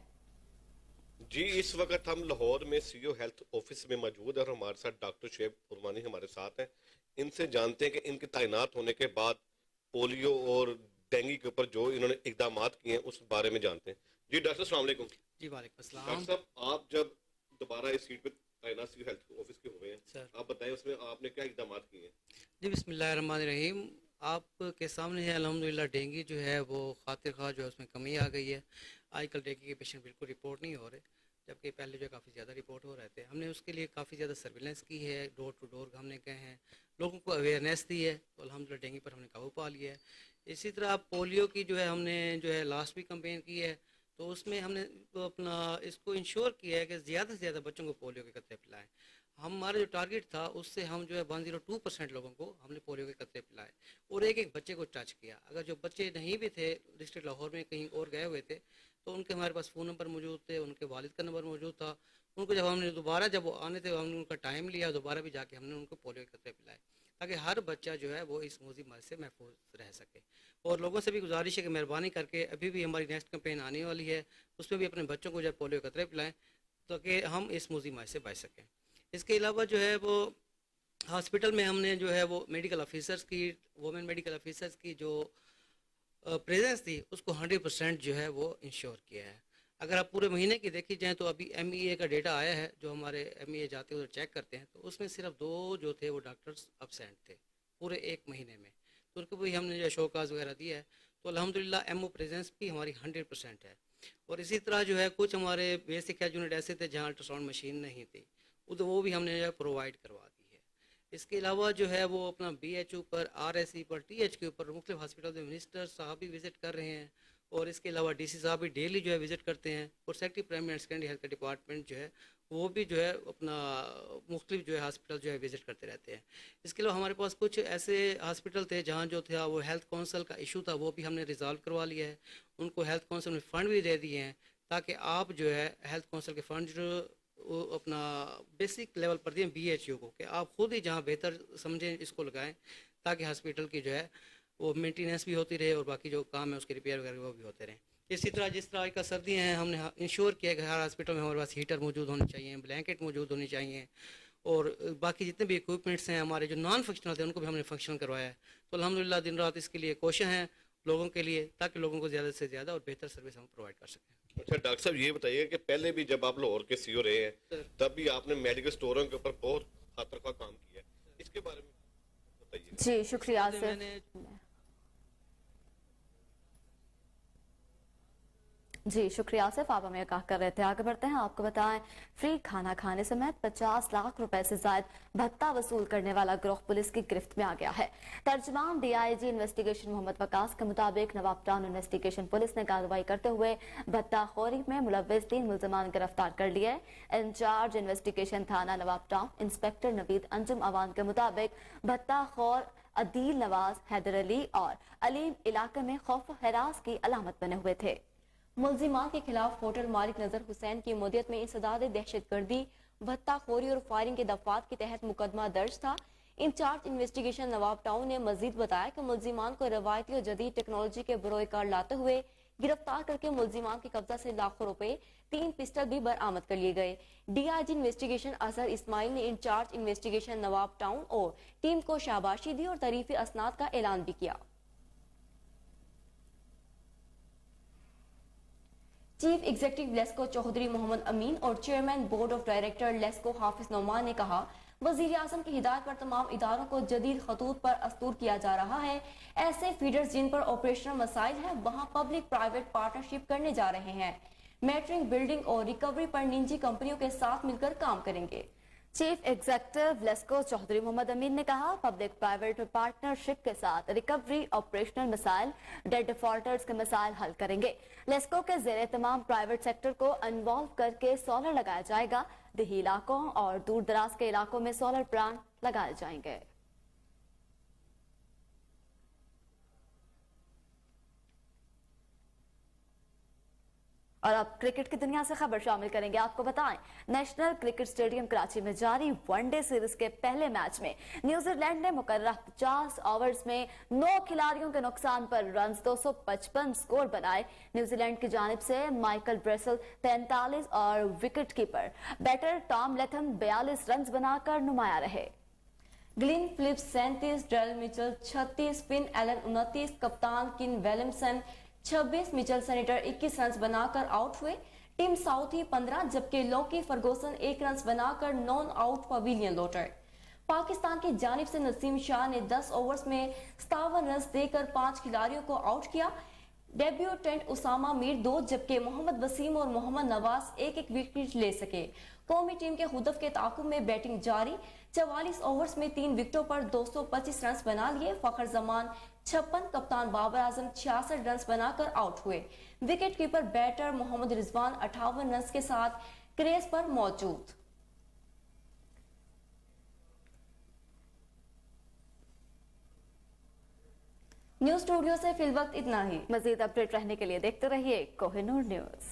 जी, इस वक्त हम लाहौर में CEO हेल्थ ऑफिस में मौजूद है और हमारे साथ डॉक्टर शुएब गरमानी हमारे साथ हैं। इनसे जानते हैं कि इनके तैनात होने के बाद पोलियो और डेंगू के ऊपर जो इन्होंने इकदाम किए हैं उस बारे में जानते हैं। जी डॉक्टर अस्सलाम वालेकुम। जी वालेकुम अस्सलाम। डॉक्टर साहब, आप जब दोबारा इस सीट पे तैनात CEO हेल्थ ऑफिस के हुए हैं सर, आप बताएं उसमें आपने क्या इकदाम किए हैं? जी बिस्मिल्लाहिर्रहमानिर्रहीम, आपके सामने है अल्हम्दुलिल्लाह डेंगू जो है वो खातिर खा जो है उसमें कमी आ गई है। आजकल डेंगू के पेशेंट बिल्कुल रिपोर्ट नहीं हो रहे, जबकि पहले जो है काफ़ी ज़्यादा रिपोर्ट हो रहे थे। हमने उसके लिए काफ़ी ज़्यादा सर्विलेंस की है, डोर टू डोर हमने गए हैं, लोगों को अवेयरनेस दी है, तो अल्हम्दुलिल्लाह डेंगू पर हमने काबू पा लिया है। इसी तरह पोलियो की जो है हमने जो है लास्ट भी कंपेन की है, तो उसमें हमने तो अपना इसको इंश्योर किया है कि ज़्यादा से ज़्यादा बच्चों को पोलियो के कतरे पिलाएं। हमारा जो टारगेट था उससे हम जो है 102% लोगों को हमने पोलियो के कतरे पिलाए और एक एक बच्चे को टच किया। अगर जो बच्चे नहीं भी थे डिस्ट्रिक्ट लाहौर में कहीं और गए हुए थे तो उनके हमारे पास फ़ोन नंबर मौजूद थे, उनके वालिद का नंबर मौजूद था। उनको जब हमने दोबारा जब वो आने थे हमने उनका टाइम लिया, दोबारा भी जाके हमने उनको पोलियो के कतरे पिलाए ताकि हर बच्चा जो है वो इस मौजी मर्ज से महफूज रह सके। और लोगों से भी गुजारिश है कि मेहरबानी करके अभी भी हमारी नेक्स्ट कैंपेन आने वाली है, उसमें भी अपने बच्चों को जब पोलियो कतरे पिलाएं ताकि हम इस मौजी मर्ज से बच सकें। इसके अलावा जो है वो हॉस्पिटल में हमने जो है वो मेडिकल ऑफिसर्स की, वुमेन मेडिकल ऑफिसर्स की जो प्रेजेंस थी उसको 100% जो है वो इंश्योर किया है। अगर आप पूरे महीने की देखी जाए तो अभी MEA का डेटा आया है, जो हमारे MEA जाते उधर चेक करते हैं, तो उसमें सिर्फ 2 जो थे वो डॉक्टर्स अब्सेंट थे पूरे 1 महीने में, तो उनको भी हमने जो शोकाज वगैरह दिया है। तो अल्हम्दुलिल्लाह MO प्रेजेंस भी हमारी 100% है। और इसी तरह जो है कुछ हमारे बेसिक हेल्थ यूनिट ऐसे थे जहाँ अल्ट्रासाउंड मशीन नहीं थी, तो वो भी हमने जो है प्रोवाइड करवा दी है। इसके अलावा जो है वो अपना BHO पर, RSE पर, TH के ऊपर मुख्तलिफ हॉस्पिटल में मिनिस्टर साहब भी विज़िट कर रहे हैं और इसके अलावा DC साहब भी डेली जो है विज़िट करते हैं और secretary primary and secondary health का डिपार्टमेंट जो है वो भी जो है अपना मुख्तलिफ जो है हॉस्पिटल जो है विज़िट करते रहते हैं। इसके अलावा हमारे पास कुछ ऐसे हॉस्पिटल थे जहाँ जो था वो हेल्थ काउंसिल का इशू था, वो भी हमने रिजॉल्व करवा लिया है। उनको हेल्थ काउंसिल में फ़ंड भी दे दिए हैं ताकि आप जो है हेल्थ काउंसिल के फ़ंड वो अपना बेसिक लेवल पर दिए BHU को कि आप खुद ही जहाँ बेहतर समझें इसको लगाएं, ताकि हॉस्पिटल की जो है वो मेंटेनेंस भी होती रहे और बाकी जो काम है उसके रिपेयर वगैरह वो भी होते रहें। इसी तरह जिस तरह का सर्दियाँ हैं, हमने इंश्योर किया कि हर हॉस्पिटल में हमारे पास हीटर मौजूद होने चाहिए, ब्लैंकेट मौजूद होनी चाहिए, और बाकी जितने भी इक्विपमेंट्स हैं हमारे जो नॉन फंक्शनल थे उनको भी हमने फंक्शनल करवाया है। तो अल्हम्दुलिल्लाह दिन रात इसके लिए कोशिश हैं लोगों के लिए, ताकि लोगों को ज़्यादा से ज़्यादा और बेहतर सर्विस हम प्रोवाइड कर सकें। अच्छा डॉक्टर साहब ये बताइए कि पहले भी जब आप लाहौर के सीओ रहे हैं तब भी आपने मेडिकल स्टोरों के ऊपर बहुत खातर का काम किया है, इसके बारे में बताइए। जी शुक्रिया आसिफ। मैंने जी शुक्रिया आसिफ, आप हमें कहा कर रहे थे। आगे बढ़ते हैं, आपको बताएं फ्री खाना खाने समेत 50 लाख रुपए से ज्यादा भत्ता वसूल करने वाला गिरोह पुलिस की गिरफ्त में आ गया है। तर्जमान DIG इन्वेस्टिगेशन मोहम्मद वकास के मुताबिक नवाब टाउन इन्वेस्टिगेशन पुलिस ने कार्रवाई करते हुए भत्ताखोरी में मुलव्विस 3 मुल्जमान गिरफ्तार कर लिए। इंचार्ज इन्वेस्टिगेशन थाना नवाब टाउन इंस्पेक्टर नवीद अंजुम अवान के मुताबिक भत्ताखोर अदील नवाज, हैदर अली और अलीम इलाके में खौफ हरास की अलामत बने हुए थे। मुल्जिमान के खिलाफ होटल मालिक नजर हुसैन की मदीयत में इंसदाद दहशतगर्दी, भत्ताखोरी और फायरिंग के दफात के तहत मुकदमा दर्ज था। इंचार्ज इन्वेस्टिगेशन नवाब टाउन ने मजीद बताया कि मुल्जिमान को रवायती और जदीद टेक्नोलॉजी के बरोए कार लाते हुए गिरफ्तार करके मुल्जिमान के कब्जा से लाखों रुपए, 3 पिस्टल भी बरामद कर लिए गए। DIG इन्वेस्टिगेशन अजहर इस्माइल ने इंचार्ज इन्वेस्टिगेशन नवाब टाउन और टीम को शाबाशी दी और तारीफी असनाद का ऐलान भी किया। चीफ एग्जीक्यूटिव लेस्को चौधरी मोहम्मद अमीन और chairman board of director LESCO Hafiz Noman ने कहा, वजीर आजम की हिदायत पर तमाम इदारों को जदीद खतूत पर अस्तूर किया जा रहा है। ऐसे फीडर्स जिन पर ऑपरेशनल मसाइल है वहां पब्लिक प्राइवेट पार्टनरशिप करने जा रहे हैं। मेटरिंग, बिल्डिंग और रिकवरी पर निजी कंपनियों के साथ मिलकर काम करेंगे। चीफ एग्जीक्यूटिव लेस्को चौधरी मोहम्मद अमीन ने कहा, पब्लिक प्राइवेट पार्टनरशिप के साथ रिकवरी, ऑपरेशनल मसाइल, डेट डिफॉल्टर्स के मसाइल हल करेंगे। लेस्को के ज़ेरे तमाम प्राइवेट सेक्टर को इन्वॉल्व करके सोलर लगाया जाएगा। देही इलाकों और दूर दराज के इलाकों में सोलर प्लांट लगाए जाएंगे। और अब क्रिकेट की दुनिया से खबर शामिल करेंगे। आपको बताएं, नेशनल क्रिकेट स्टेडियम कराची में जारी वनडे सीरीज के पहले मैच में न्यूजीलैंड ने मुकर्रर 50 ओवर्स में 9 खिलाड़ियों के नुकसान पर रन 255 स्कोर बनाए। न्यूजीलैंड की जानिब से माइकल ब्रेसल 43 और wicket keeper batter Tom Latham 42 run बनाकर नुमाया रहे। Glenn Phillips 37, Daryl Mitchell 36, Finn Allen 29, कप्तान Kane Williamson 26, Mitchell Santner 21 run बनाकर आउट हुए। टीम साउथी 15 जबकि लॉकी फर्गूसन 1 रन बनाकर नॉन आउट पवेलियन लौटे। पाकिस्तान की जानिब से नसीम शाह ने 10 ओवर्स में 57 रन देकर 5 खिलाड़ियों को आउट किया। डेब्यूटेंट उसामा मीर 2 जबकि मोहम्मद वसीम और मोहम्मद नवाज 1-1 विकेट ले सके। कौमी टीम के हुदफ के ताकुब में बैटिंग जारी। 44 ओवर्स में 3 विकेटों पर 225 रन बना लिए। फखर जमान 56, कप्तान बाबर आजम 66 रन बनाकर आउट हुए। Wicket keeper batter Mohammad Rizwan 58 run के साथ क्रीज पर मौजूद। न्यूज स्टूडियो से फिल वक्त इतना ही। मजीद अपडेट रहने के लिए देखते रहिए कोहिनूर न्यूज।